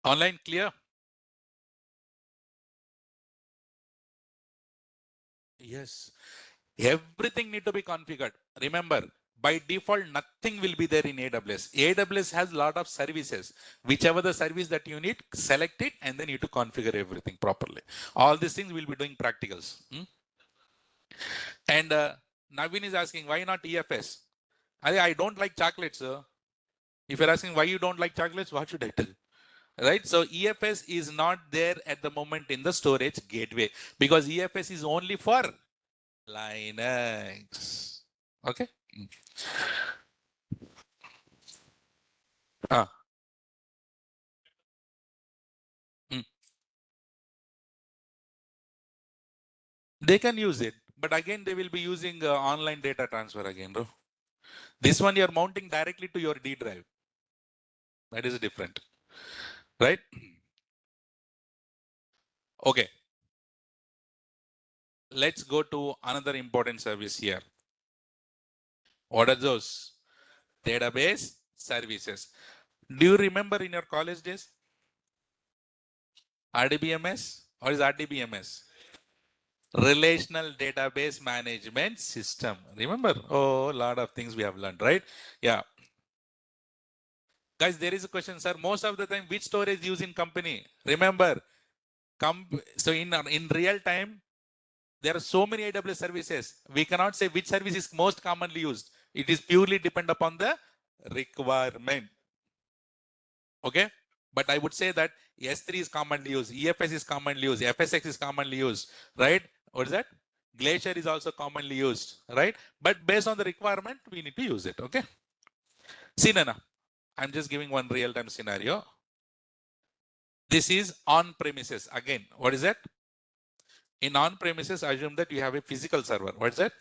Online clear? Yes. Everything need to be configured. Remember, by default, nothing will be there in AWS. AWS has a lot of services. Whichever the service that you need, select it and then you need to configure everything properly. All these things we'll be doing practicals. And Navin is asking, why not EFS? I don't like chocolates, sir. If you're asking why you don't like chocolates, what should I tell? Right? So EFS is not there at the moment in the storage gateway because EFS is only for Linux. Okay. They can use it, but again, they will be using online data transfer again, bro. This one you're mounting directly to your D drive. That is different, right? Okay. Let's go to another important service here. What are those? Database services. Do you remember in your college days? RDBMS? What is RDBMS? Relational Database Management System. Remember? Oh, a lot of things we have learned, right? Yeah. Guys, there is a question, sir. Most of the time, which storage used in company? Remember, so in real time, there are so many AWS services. We cannot say which service is most commonly used. It is purely depend upon the requirement. Okay? But I would say that S3 is commonly used, EFS is commonly used, FSX is commonly used, right? What is that? Glacier is also commonly used, right? But based on the requirement, we need to use it. Okay? See, Nana, I'm just giving one real-time scenario. This is on-premises. Again, what is that? In on-premises, assume that you have a physical server. What is that?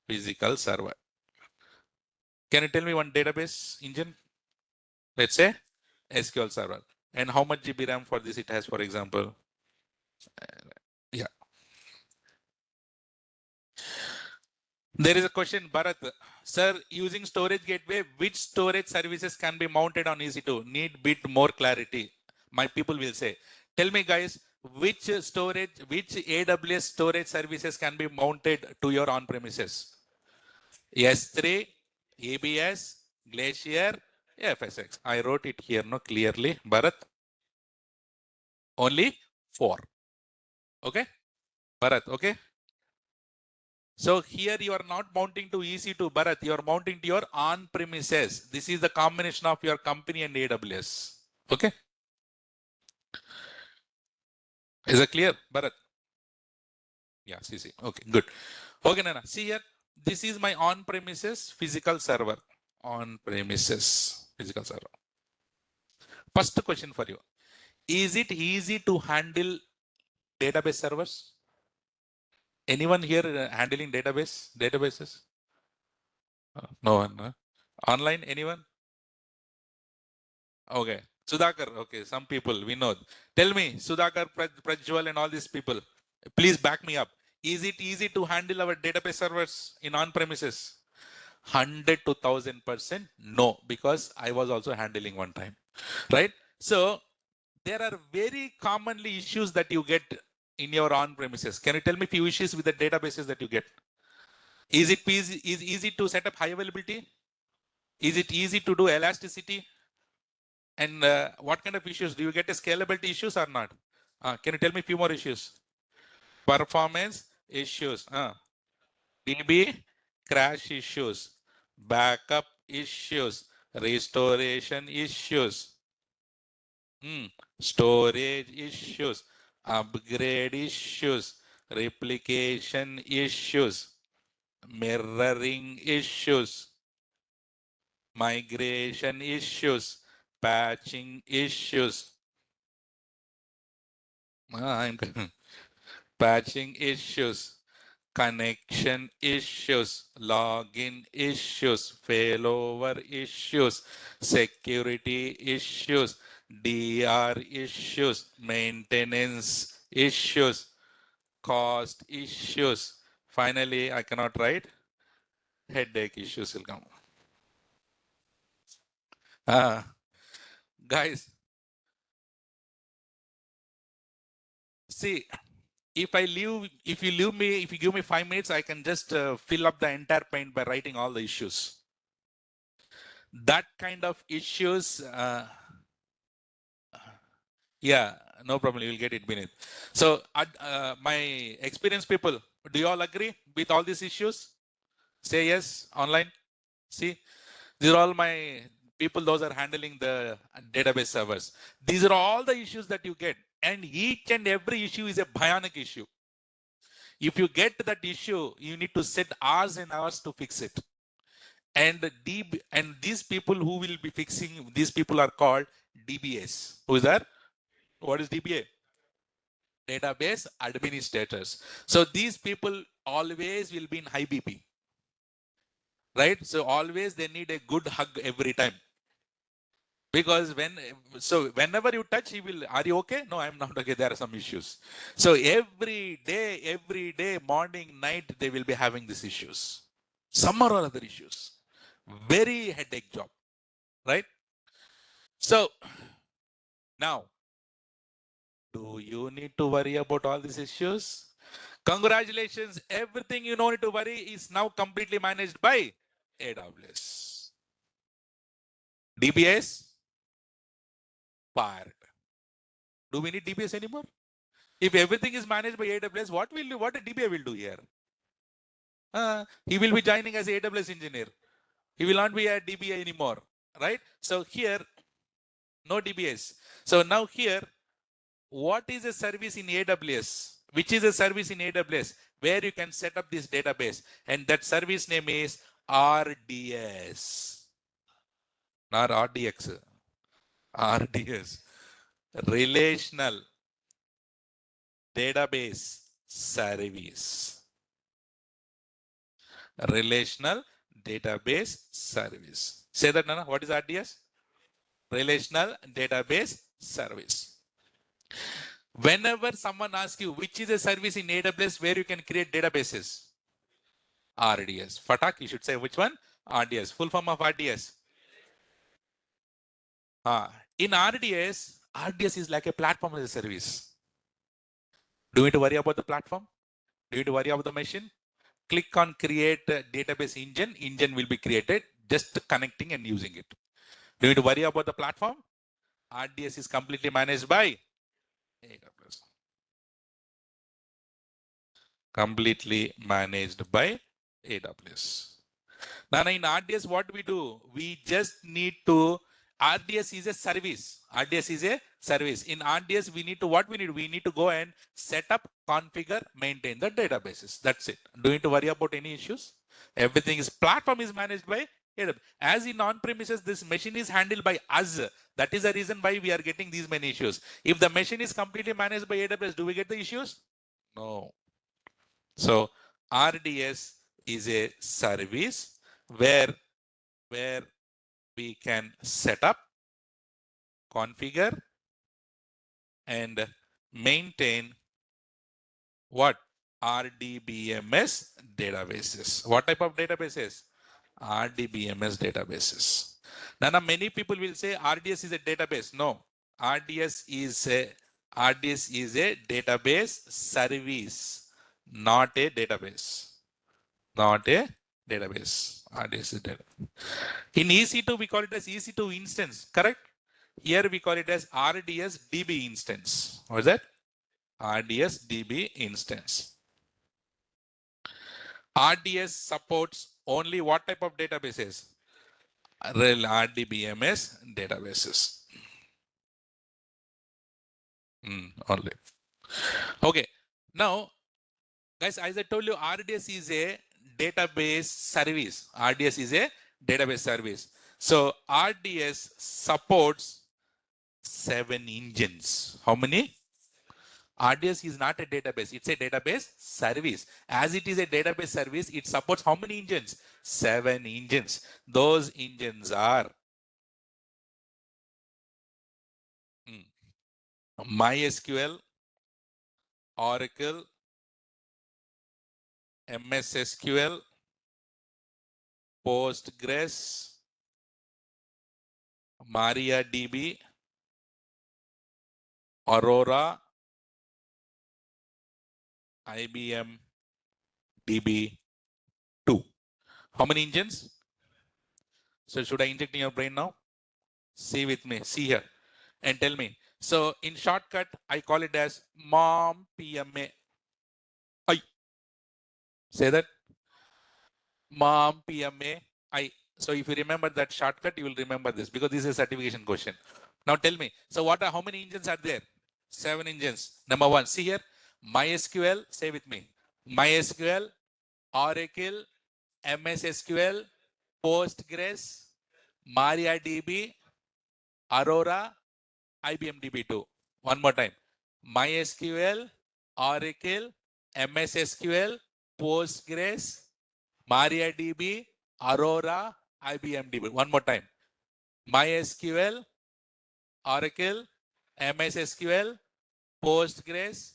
Physical server. Can you tell me one database engine? Let's say SQL Server. And how much GB RAM for this it has, for example? Yeah. There is a question, Bharat. Sir, using storage gateway, which storage services can be mounted on EC2? Need bit more clarity. My people will say. Tell me, guys, which AWS storage services can be mounted to your on-premises? S3, ABS, Glacier, FSX. I wrote it here, no, clearly, Bharat. Only 4. Okay, Bharat, okay? So here you are not mounting to EC2, Bharat. You are mounting to your on-premises. This is the combination of your company and AWS. Okay? Is it clear, Bharat? Yeah, see. Okay, good. Okay, Nana. See here. This is my on-premises physical server. On-premises physical server. First question for you. Is it easy to handle database servers? Anyone here handling databases? No one. Online, anyone? Okay. Sudhakar, okay, some people we know. Tell me, Sudhakar, Prajwal, and all these people, please back me up. Is it easy to handle our database servers in on-premises? 100 to 1000%? No, because I was also handling one time, right? So there are very commonly issues that you get in your on-premises. Can you tell me few issues with the databases that you get? Is it easy to set up high availability? Is it easy to do elasticity? And what kind of issues? Do you get a scalability issues or not? Can you tell me a few more issues? Performance issues. DB crash issues. Backup issues. Restoration issues. Storage issues. Upgrade issues. Replication issues. Mirroring issues. Migration issues. Patching issues. I'm patching issues, connection issues, login issues, failover issues, security issues, DR issues, maintenance issues, cost issues. Finally, I cannot write. Headache issues will come. Guys, see, if you give me 5 minutes, I can just fill up the entire paint by writing all the issues. That kind of issues, yeah, no problem. You will get it beneath. So, my experienced people, do you all agree with all these issues? Say yes online. See, these are all my people. Those are handling the database servers. These are all the issues that you get, and each and every issue is a bionic issue. If you get that issue, you need to set hours and hours to fix it. And these people who will be fixing, these people are called DBAs. Who is that? What is DBA? Database administrators. So these people always will be in high BP. right? So always they need a good hug every time. Because whenever you touch, he will, are you okay? No, I'm not okay. There are some issues. So every day, morning, night, they will be having these issues. Some or other issues. Very headache job, right? So now, do you need to worry about all these issues? Congratulations. Everything you don't need to worry is now completely managed by AWS. DBS, fired. Do we need DBS anymore? If everything is managed by AWS, what will do? What a DBA will do here? He will be joining as a AWS engineer. He will not be a DBA anymore, right? So here, no DBS. So now here, what is a service in AWS? Which is a service in AWS where you can set up this database? And that service name is RDS, not RDX, RDS, Relational Database Service. Relational Database Service. Say that, Nana. What is RDS? Relational Database Service. Whenever someone asks you which is a service in AWS where you can create databases, RDS. Fatak, you should say which one? RDS. Full form of RDS. In RDS is like a platform as a service. Do you need to worry about the platform? Do you need to worry about the machine? Click on create database engine. Engine will be created, just connecting and using it. Do you need to worry about the platform? RDS is completely managed by AWS. Completely managed by AWS. Now in RDS, what we do? We just need to, RDS is a service. RDS is a service. In RDS, we need to, what we need? We need to go and set up, configure, maintain the databases. That's it. Do you need to worry about any issues? Everything is, platform is managed by AWS. As in on-premises, this machine is handled by us. That is the reason why we are getting these many issues. If the machine is completely managed by AWS, do we get the issues? No. So RDS is a service where we can set up, configure, and maintain what? RDBMS databases. What type of databases? RDBMS databases. Now, many people will say RDS is a database. No, RDS is a database service, not a database. Not a database. RDS is database. In EC2, we call it as EC2 instance, correct? Here we call it as RDS DB instance. What is that? RDS DB instance. RDS supports only what type of databases? RDBMS databases. Only. Okay. Now, guys, as I told you, RDS is a database service. RDS is a database service. So RDS supports 7 engines. How many? RDS is not a database. It's a database service. As it is a database service, it supports how many engines? 7 engines. Those engines are MySQL, Oracle, MS SQL, Postgres, MariaDB, Aurora, IBM DB2. How many engines? So should I inject in your brain now? See with me. See here and tell me. So in shortcut, I call it as MOM PMA. I say that MOM PMA. I. So if you remember that shortcut, you will remember this because this is a certification question. Now tell me. So how many engines are there? 7 engines. Number 1. See here. MySQL. Say with me. MySQL, Oracle, MS SQL, Postgres, MariaDB, Aurora, IBM DB2. One more time. MySQL, Oracle, MS SQL, Postgres, MariaDB, Aurora, IBM DB. One more time. MySQL, Oracle, MS SQL, Postgres,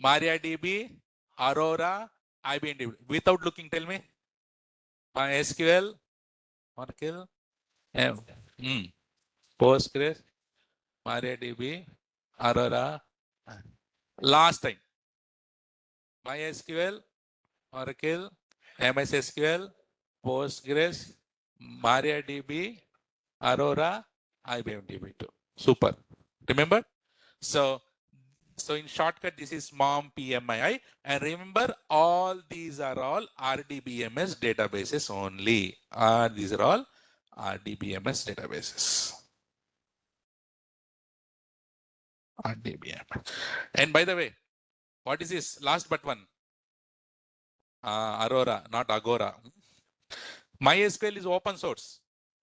MariaDB, Aurora, IBM DB. Without looking, tell me. MySQL, Oracle, Postgres, MariaDB, Aurora. Last time. MySQL, Oracle, MS SQL, Postgres, MariaDB, Aurora, IBM DB2. Super. Remember? So in shortcut, this is MOM PMII. And remember, all these are all RDBMS databases only. These are all RDBMS databases. RDBMS. And by the way, what is this? Last but one. Aurora, not Agora. MySQL is open source,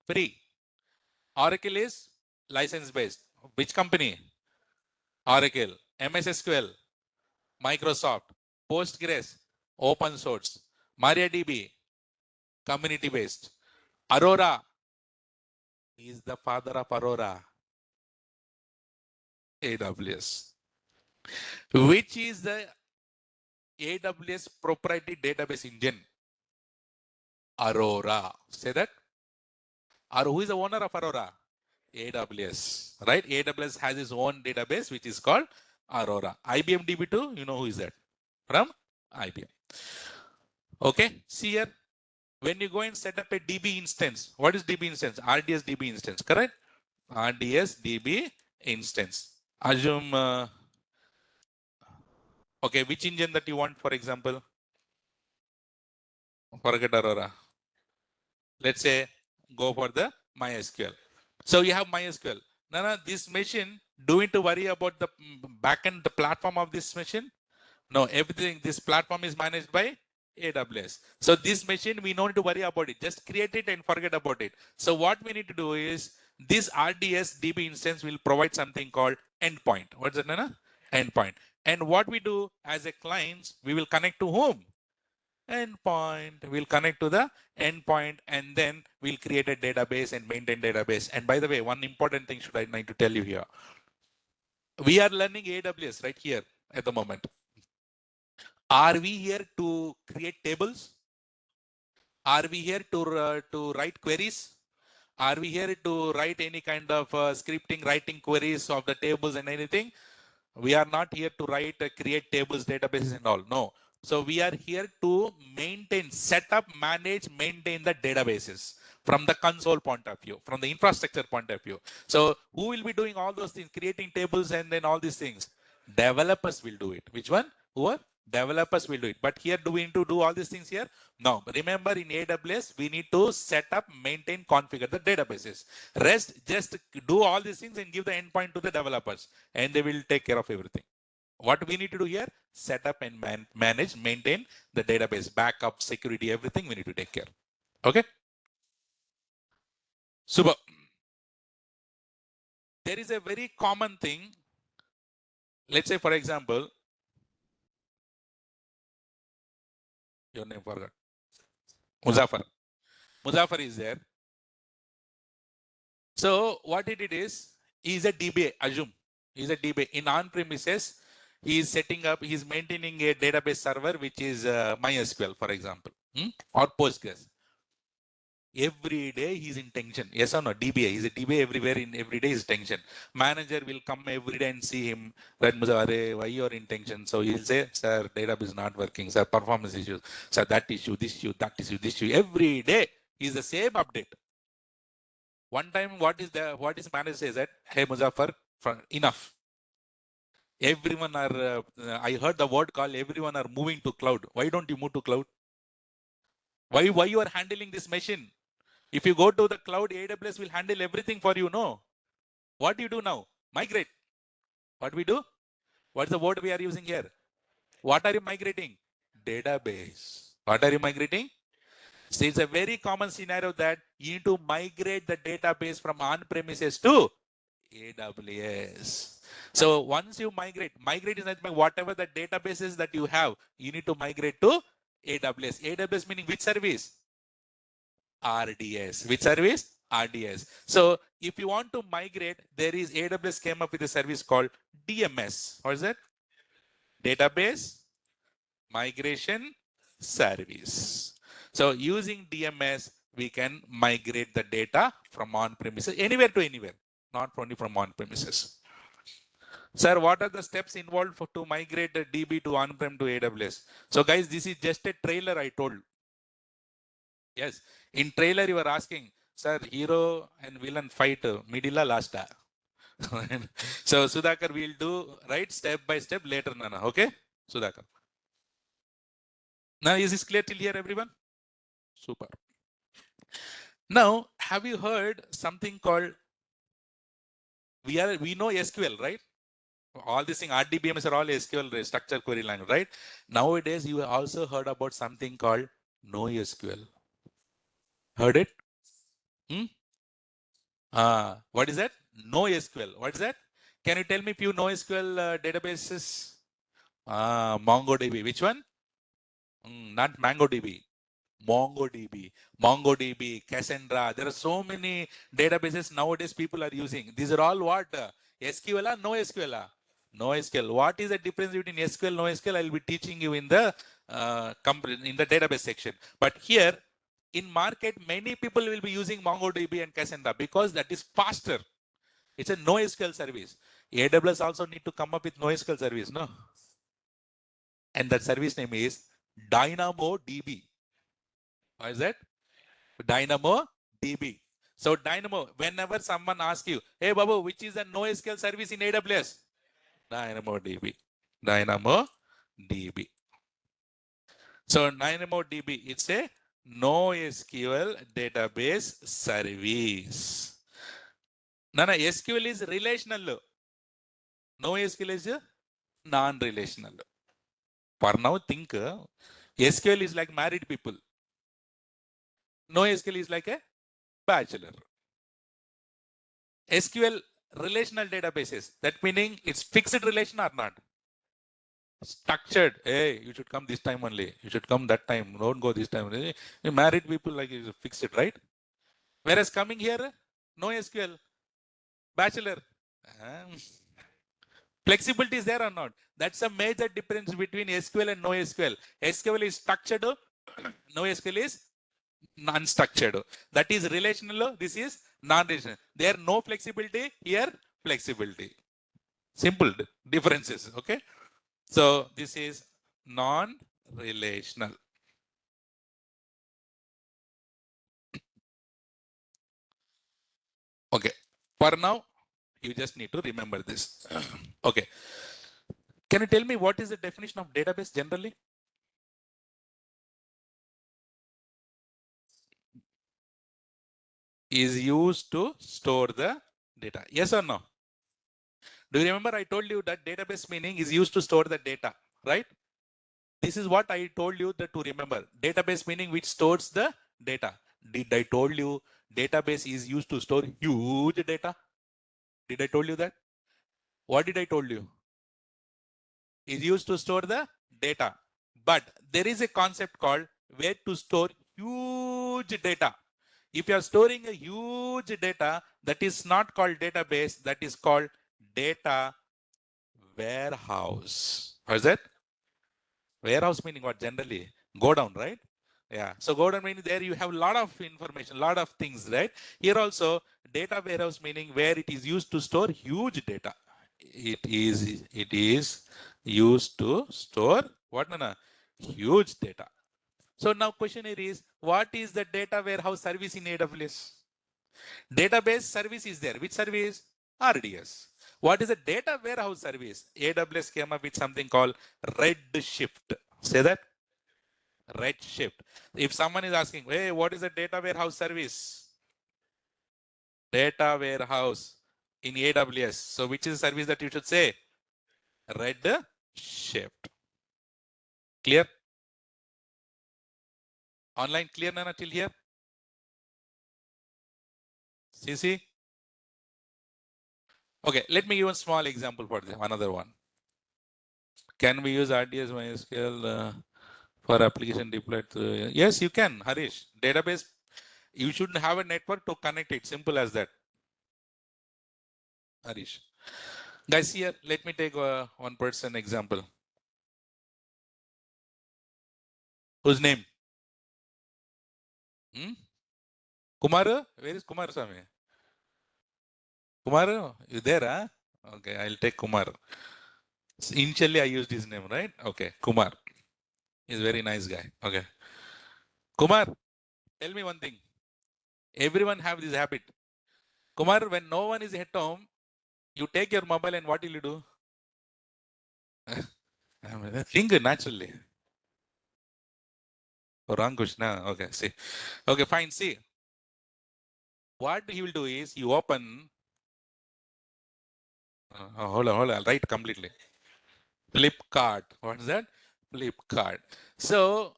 free. Oracle is license based. Which company? Oracle. MS SQL, Microsoft. Postgres, open source. MariaDB, community based. Aurora is the father of Aurora. AWS. Which is the AWS proprietary database engine? Aurora. Say that. Or who is the owner of Aurora? AWS, right? AWS has its own database, which is called Aurora. IBM DB2, you know who is that? From IBM. Okay, see here. When you go and set up a DB instance, what is DB instance? RDS DB instance, correct? RDS DB instance. Assume, okay, which engine that you want, for example? Forget Aurora. Let's say, go for the MySQL. So you have MySQL. Now, this machine, do we need to worry about the backend, the platform of this machine? No, everything, this platform is managed by AWS. So this machine, we don't need to worry about it. Just create it and forget about it. So what we need to do is, this RDS DB instance will provide something called endpoint. What's that, Nana? Endpoint. And what we do as a client, we will connect to whom? Endpoint. We'll connect to the endpoint, and then we'll create a database and maintain database. And by the way, one important thing should I need to tell you here. We are learning AWS right here at the moment. Are we here to create tables? Are we here to write queries? Are we here to write any kind of scripting, writing queries of the tables and anything? We are not here to write, create tables, databases and all. No. So we are here to maintain, set up, manage, maintain the databases from the console point of view, from the infrastructure point of view. So who will be doing all those things, creating tables and then all these things? Developers will do it. Which one? Who are? Developers will do it. But here, do we need to do all these things here? No. Remember, in AWS, we need to set up, maintain, configure the databases. Rest, just do all these things and give the endpoint to the developers, and they will take care of everything. What we need to do here? Set up and manage, maintain the database, backup, security, everything we need to take care. Okay? Super. There is a very common thing. Let's say, for example, your name forgot. Muzaffar. Muzaffar is there. So what it is, he is a DBA, assume. He is a DBA. In on-premises, he is setting up, he is maintaining a database server, which is MySQL, for example, or Postgres. Every day he's in tension. Yes or no? DBA. He's a DBA everywhere. In every day is tension. Manager will come every day and see him. Why you're in tension? So he'll say, sir, database is not working. Sir, performance issues. Sir, that issue, this issue, that issue, this issue. Every day is the same update. One time, what is manager says that, hey Muzaffar, enough. Everyone are, I heard the word called, everyone are moving to cloud. Why don't you move to cloud? Why you are handling this machine? If you go to the cloud, AWS will handle everything for you, no? What do you do now? Migrate. What we do? What's the word we are using here? What are you migrating? Database. What are you migrating? So it's a very common scenario that you need to migrate the database from on-premises to AWS. So once you migrate is not whatever the databases that you have, you need to migrate to AWS. AWS meaning which service? RDS. Which service? RDS. So if you want to migrate, there is AWS came up with a service called DMS. What is that? Database Migration Service. So using DMS, we can migrate the data from on-premises anywhere to anywhere, not only from on-premises. Sir, what are the steps involved to migrate the DB to on-prem to AWS? So guys, this is just a trailer I told. Yes, in trailer you were asking, sir, hero and villain fight middle last. So Sudhakar will do right step by step later, Nana. Okay, Sudhakar. Now is this clear till here, everyone? Super. Now, have you heard something called we know SQL, right? All these things, RDBMS are all SQL structure query language, right? Nowadays, you also heard about something called NoSQL. Heard it? What is that? NoSQL. What is that? Can you tell me few NoSQL databases? MongoDB. Which one? Not MongoDB. MongoDB, Cassandra. There are so many databases nowadays people are using. These are all what? SQL or NoSQL? NoSQL. What is the difference between SQL and NoSQL? I will be teaching you in the database section. But here in market, many people will be using MongoDB and Cassandra because that is faster. It's a NoSQL service. AWS also need to come up with NoSQL service, no? And that service name is DynamoDB. What is that? DynamoDB. So Dynamo, whenever someone asks you, hey Babu, which is a NoSQL service in AWS? DynamoDB. DynamoDB. So DynamoDB, it's a NoSQL database service. Nana, SQL is relational. NoSQL is non-relational. For now, think SQL is like married people. NoSQL is like a bachelor. SQL relational databases. That meaning it's fixed relation or not? Structured. Hey, you should come this time only. You should come that time. Don't go this time. Married people like is fixed, right? Whereas coming here, NoSQL, bachelor. Flexibility is there or not? That's a major difference between SQL and NoSQL. SQL is structured. NoSQL is non-structured. That is relational. This is non-relational. There no flexibility. Here flexibility. Simple differences. Okay. So this is non-relational. Okay. For now, you just need to remember this. Okay. Can you tell me what is the definition of database generally? Is used to store the data. Yes or no? Do you remember I told you that database meaning is used to store the data, right? This is what I told you that to remember. Database meaning which stores the data. Did I told you database is used to store huge data? Did I told you that? What did I told you? Is used to store the data. But there is a concept called where to store huge data. If you are storing a huge data, that is not called database, that is called data warehouse. What is that? Warehouse meaning what generally? Go down, right? Yeah. So go down meaning there you have a lot of information, lot of things, right? Here also data warehouse meaning where it is used to store huge data. It is used to store what, Nana? Huge data. So now question here is, what is the data warehouse service in AWS? Database service is there. Which service? RDS. What is a data warehouse service? AWS came up with something called Redshift. Say that. Redshift. If someone is asking, hey, what is a data warehouse service? Data warehouse in AWS. So which is the service that you should say? Redshift. Clear? Online clear, Nana, till here? CC? Okay, let me give a small example for this, another one. Can we use RDS MySQL for application deployed to? Yes, you can, Harish. Database, You should have a network to connect it. Simple as that. Harish. Guys, here, let me take one person example. Whose name? Kumar? Where is Kumar Swami? Kumar, you there? Huh? Okay, I'll take Kumar. So initially, I used his name, right? Okay, Kumar. He's a very nice guy. Okay. Kumar, tell me one thing. Everyone have this habit. Kumar, when no one is at home, you take your mobile and what will you do? Think naturally. Oh, wrong question. Okay, see. Okay, fine. See. What he will do is you open. Hold on. I'll write completely. Flipkart. What is that? Flipkart. So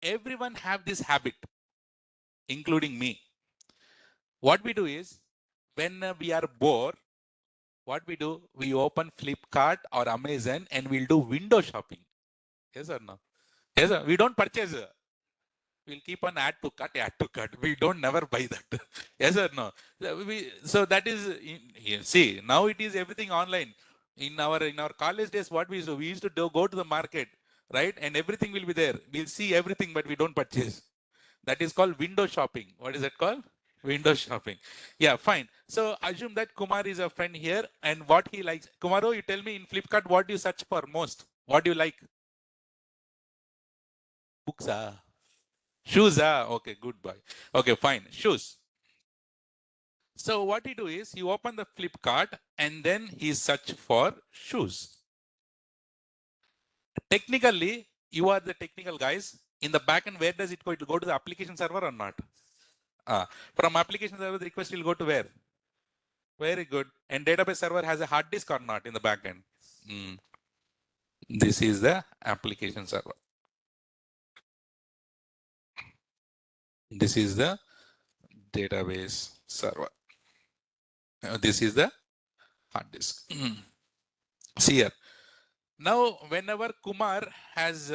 everyone have this habit, including me. What we do is when we are bored, what we do, we open Flipkart or Amazon and we'll do window shopping. Yes or no? Yes, sir. We don't purchase. We'll keep on add to cart. We don't never buy that. Yes or no? So that is, see, now it is everything online. In our college days, what we used to go to the market, right? And everything will be there. We'll see everything, but we don't purchase. That is called window shopping. What is that called? Window shopping. Yeah, fine. So assume that Kumar is a friend here and what he likes. Kumaro, you tell me in Flipkart, what do you search for most? What do you like? Books, shoes, okay, good boy. Okay, fine. Shoes. So what he do is he open the Flipkart and then he search for shoes. Technically, you are the technical guys. In the backend, where does it go? It will go to the application server or not? From application server, the request will go to where? Very good. And database server has a hard disk or not in the backend? This is the application server. This is the database server. This is the hard disk. See here. Now, whenever Kumar has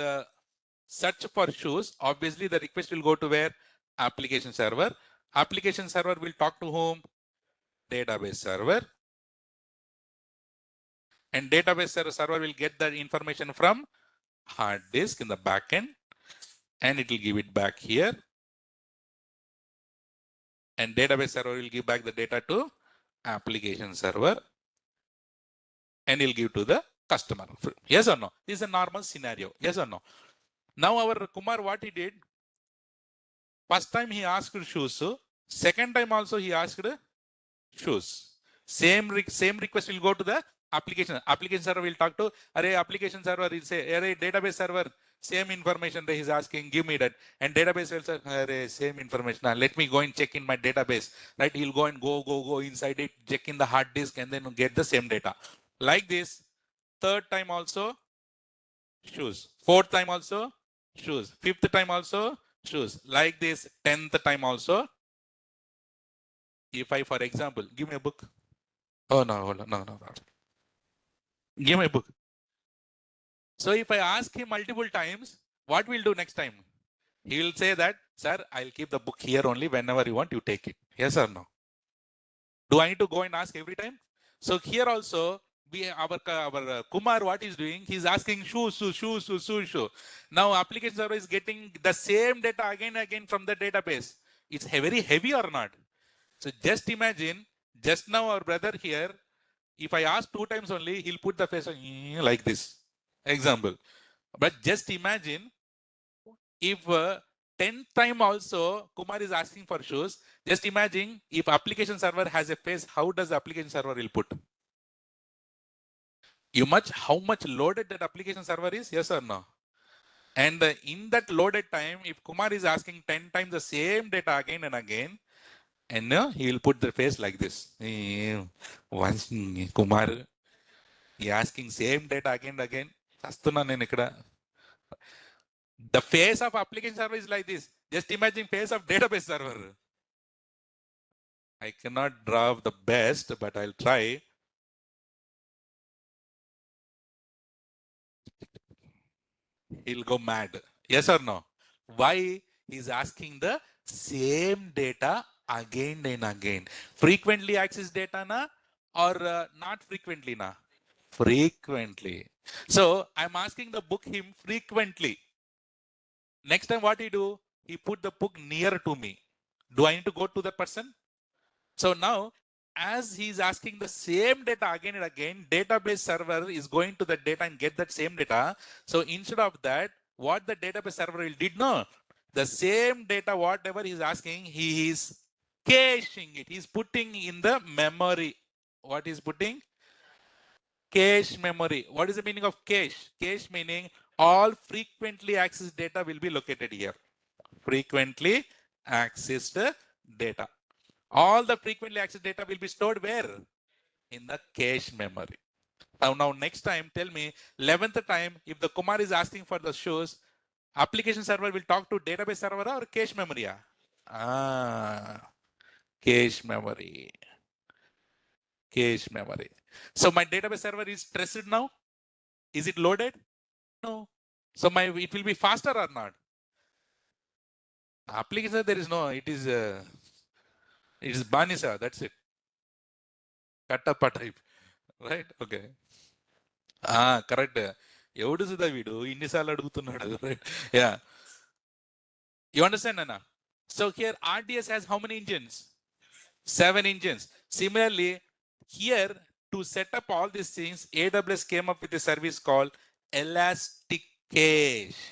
search for shoes, obviously the request will go to where? Application server. Application server will talk to whom? Database server. And database server will get the information from hard disk in the backend and it will give it back here. And database server will give back the data to application server and he'll give to the customer. Yes or no? This is a normal scenario. Yes or no? Now our Kumar, what he did? First time he asked shoes. Second time also he asked shoes. Same request will go to the application. Application server will talk to application server will say, database server, same information that he's asking, give me that. And database will say, same information. Now, let me go and check in my database. Right? He'll go and go inside it, check in the hard disk, and then get the same data. Like this. Third time also, shoes. Fourth time also, shoes. Fifth time also, shoes. Like this, 10th time also. If I, for example, give me a book. Oh, no, hold on. No. Give me a book. So if I ask him multiple times, what we'll do next time? He will say that, sir, I'll keep the book here only. Whenever you want, you take it. Yes or no? Do I need to go and ask every time? So here also, our Kumar, what he's doing, he's asking shoes. Now application server is getting the same data again from the database. It's very heavy or not? So just imagine, just now our brother here, if I ask 2 times only, he'll put the face on like this. Example. But just imagine if 10th time also Kumar is asking for shoes. Just imagine if application server has a face, how does the application server will put? How much loaded that application server is? Yes or no? And in that loaded time, if Kumar is asking 10 times the same data again and again, and he will put the face like this. Once Kumar, he asking same data again and again. The face of application server is like this. Just imagine face of database server. I cannot draw the best, but I'll try. He'll go mad. Yes or no? Why? He's asking the same data again and again. Frequently access data na or not frequently na? Frequently. So I'm asking the book him frequently. Next time what he do? He put the book near to me. Do I need to go to the person? So now, as he's asking the same data again and again, database server is going to the data and get that same data. So instead of that, what the database server will did no, the same data, whatever he's asking, he is caching it. He's putting in the memory. What is putting? Cache memory. What is the meaning of cache? Cache meaning all frequently accessed data will be located here. Frequently accessed data. All the frequently accessed data will be stored where? In the cache memory. Now next time, tell me, 11th time, if the Kumar is asking for the shoes, application server will talk to database server or cache memory? Cache memory. Cache memory. So my database server is stressed now? Is it loaded? No. So it will be faster or not? Application, there is no, it is Banisa, that's it. Kattappa type, right? Okay. Correct. ఎవడు సుధా వీడు ఇన్నిసార్లు అడుగుతున్నాడు, right? Yeah. You understand, Anna? So here RDS has how many engines? 7 engines. Similarly, here to set up all these things, AWS came up with a service called Elastic Cache.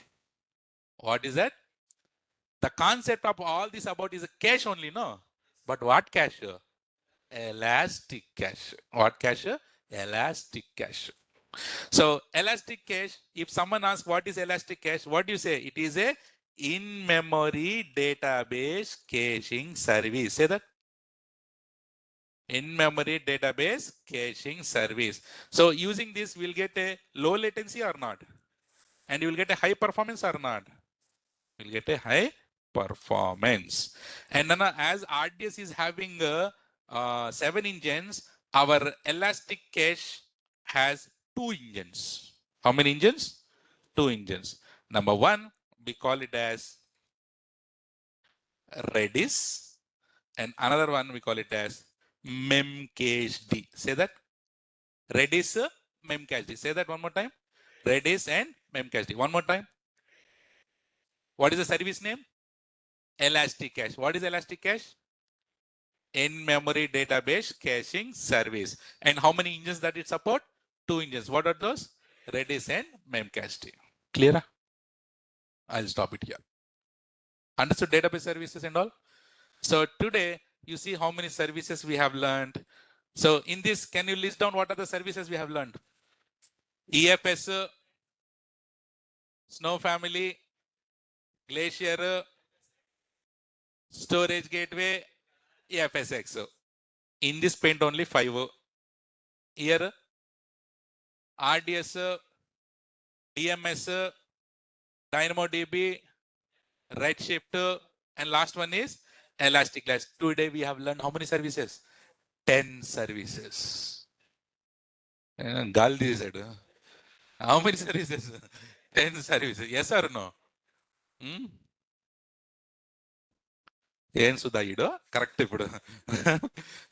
What is that? The concept of all this about is a cache only, no? But what cache? Elastic cache. What cache? Elastic cache. So elastic cache, if someone asks what is elastic cache, what do you say? It is a in-memory database caching service. Say that. In-memory database caching service. So using this, we'll get a low latency or not? And you will get a high performance or not? You'll get a high performance. And then as RDS is having 7 engines, our elastic cache has 2 engines. How many engines? 2 engines. Number 1, we call it as Redis, and another one we call it as memcached. Say that. Redis, memcached. Say that one more time. Redis and memcached. One more time. What is the service name? Elastic Cache. What is Elastic Cache? In-memory database caching service. And how many engines that it support? 2 engines. What are those? Redis and memcached. Clear? I'll stop it here. Understood database services and all? So today, you see how many services we have learned. So in this, can you list down what are the services we have learned? EFS, Snow Family, Glacier, Storage Gateway, EFSX. In this paint only 5. Here, RDS, DMS, DynamoDB, Redshift, and last one is Elastic Cache. Today we have learned how many services? 10 services. Galdi said, how many services? 10 services. Yes or no? ఏం సుధా ఇడు correct ఇప్పుడు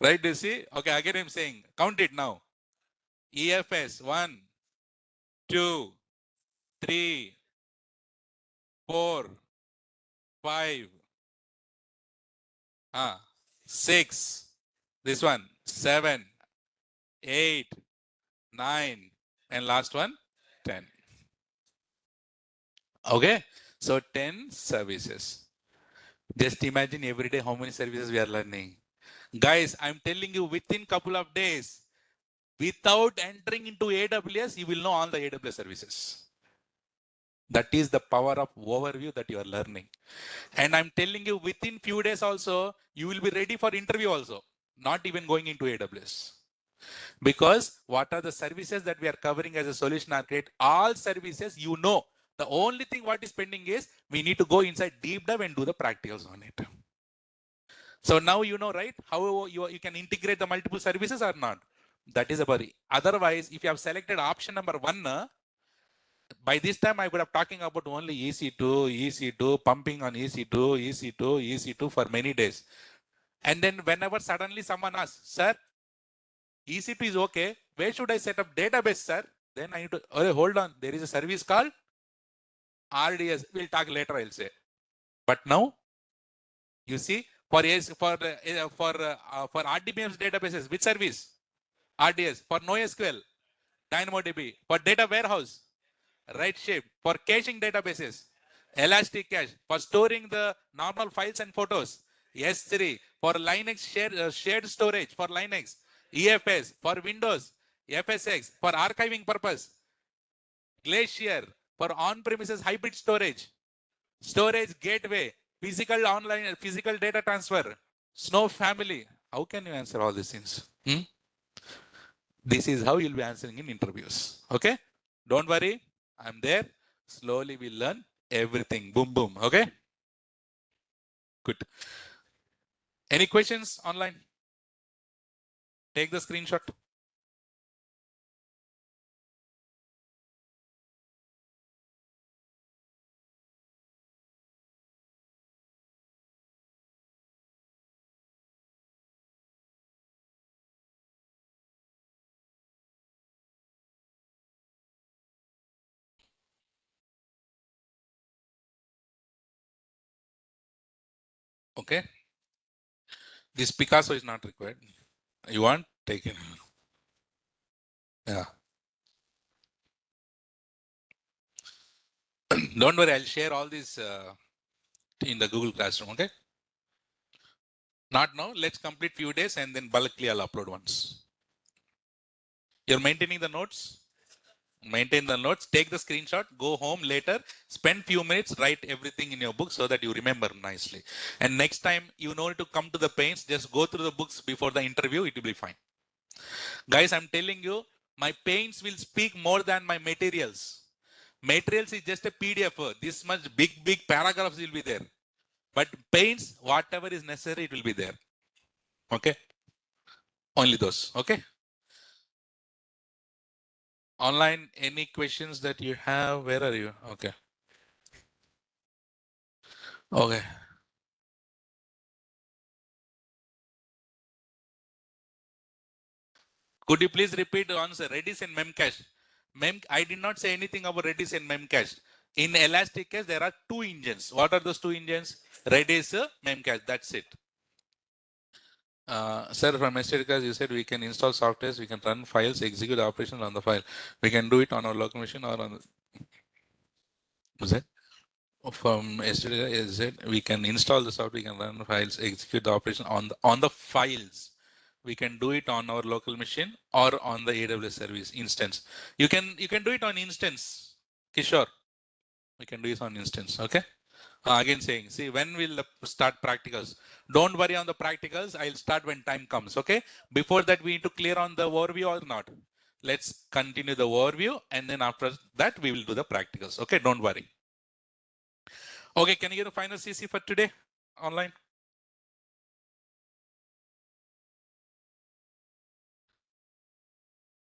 right you see okay again I'm saying count it now EFS 1 2 3 4 5 6 this one 7 8 9 and last one 10. Okay, so 10 services. Just imagine every day how many services we are learning. Guys, I'm telling you, within couple of days, without entering into AWS, you will know all the AWS services. That is the power of overview that you are learning. And I'm telling you, within few days also, you will be ready for interview also, not even going into AWS. Because what are the services that we are covering as a solution architect? All services, you know. The only thing what is pending is we need to go inside deep dive and do the practicals on it. So now you know, right? How you can integrate the multiple services or not. That is a worry. Otherwise, if you have selected option number 1, by this time I would have talking about only EC2, pumping on EC2 for many days. And then whenever suddenly someone asks, sir, EC2 is okay, where should I set up database, sir? Then I need to, oh, hold on, there is a service called RDS. We'll talk later, I'll say. But now, you see, for RDBMS databases, which service? RDS. For NoSQL, DynamoDB. For data warehouse, Redshift. For caching databases, Elastic Cache. For storing the normal files and photos, S3. For Linux shared storage for Linux, EFS. For Windows, FSX. For archiving purpose, Glacier. For on-premises hybrid storage gateway, physical data transfer, Snow family. How can you answer all these things? This is how you'll be answering in interviews. Okay? Don't worry. I'm there. Slowly we'll learn everything. Boom, boom. Okay? Good. Any questions online? Take the screenshot. Okay? This Picasso is not required. You want? Take it. Yeah. Don't worry. I'll share all this in the Google Classroom. Okay? Not now. Let's complete few days and then bulkly I'll upload once. You're maintaining the notes? Maintain the notes, take the screenshot, go home later, spend few minutes, write everything in your book so that you remember nicely. And next time you know to come to the pains, just go through the books before the interview, it will be fine. Guys, I'm telling you, my pains will speak more than my materials. Materials is just a PDF. This much big paragraphs will be there. But pains, whatever is necessary, it will be there. Okay? Only those. Okay? Online, any questions that you have? Where are you? Okay. Okay. Could you please repeat once Redis and Memcache? I did not say anything about Redis and Memcache. In Elastic Cache, there are two engines. What are those two engines? Redis, Memcache. That's it. Sir, from STDCast, you said we can install softwares, we can run files, execute the operation on the file. We can do it on our local machine or on. Was it? From STDCast, we can install the software, we can run files, execute the operation on the files. We can do it on our local machine or on the AWS service instance. You can do it on instance. Kishore, we can do it on instance. Okay. Again saying, see, when we'll start practicals? Don't worry on the practicals. I'll start when time comes. Okay. Before that, we need to clear on the overview or not. Let's continue the overview, and then after that, we will do the practicals. Okay. Don't worry. Okay. Can you get a final CC for today online?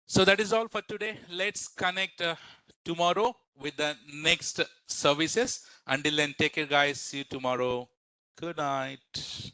So that is all for today. Let's connect tomorrow with the next services. Until then, take care, guys. See you tomorrow. Good night.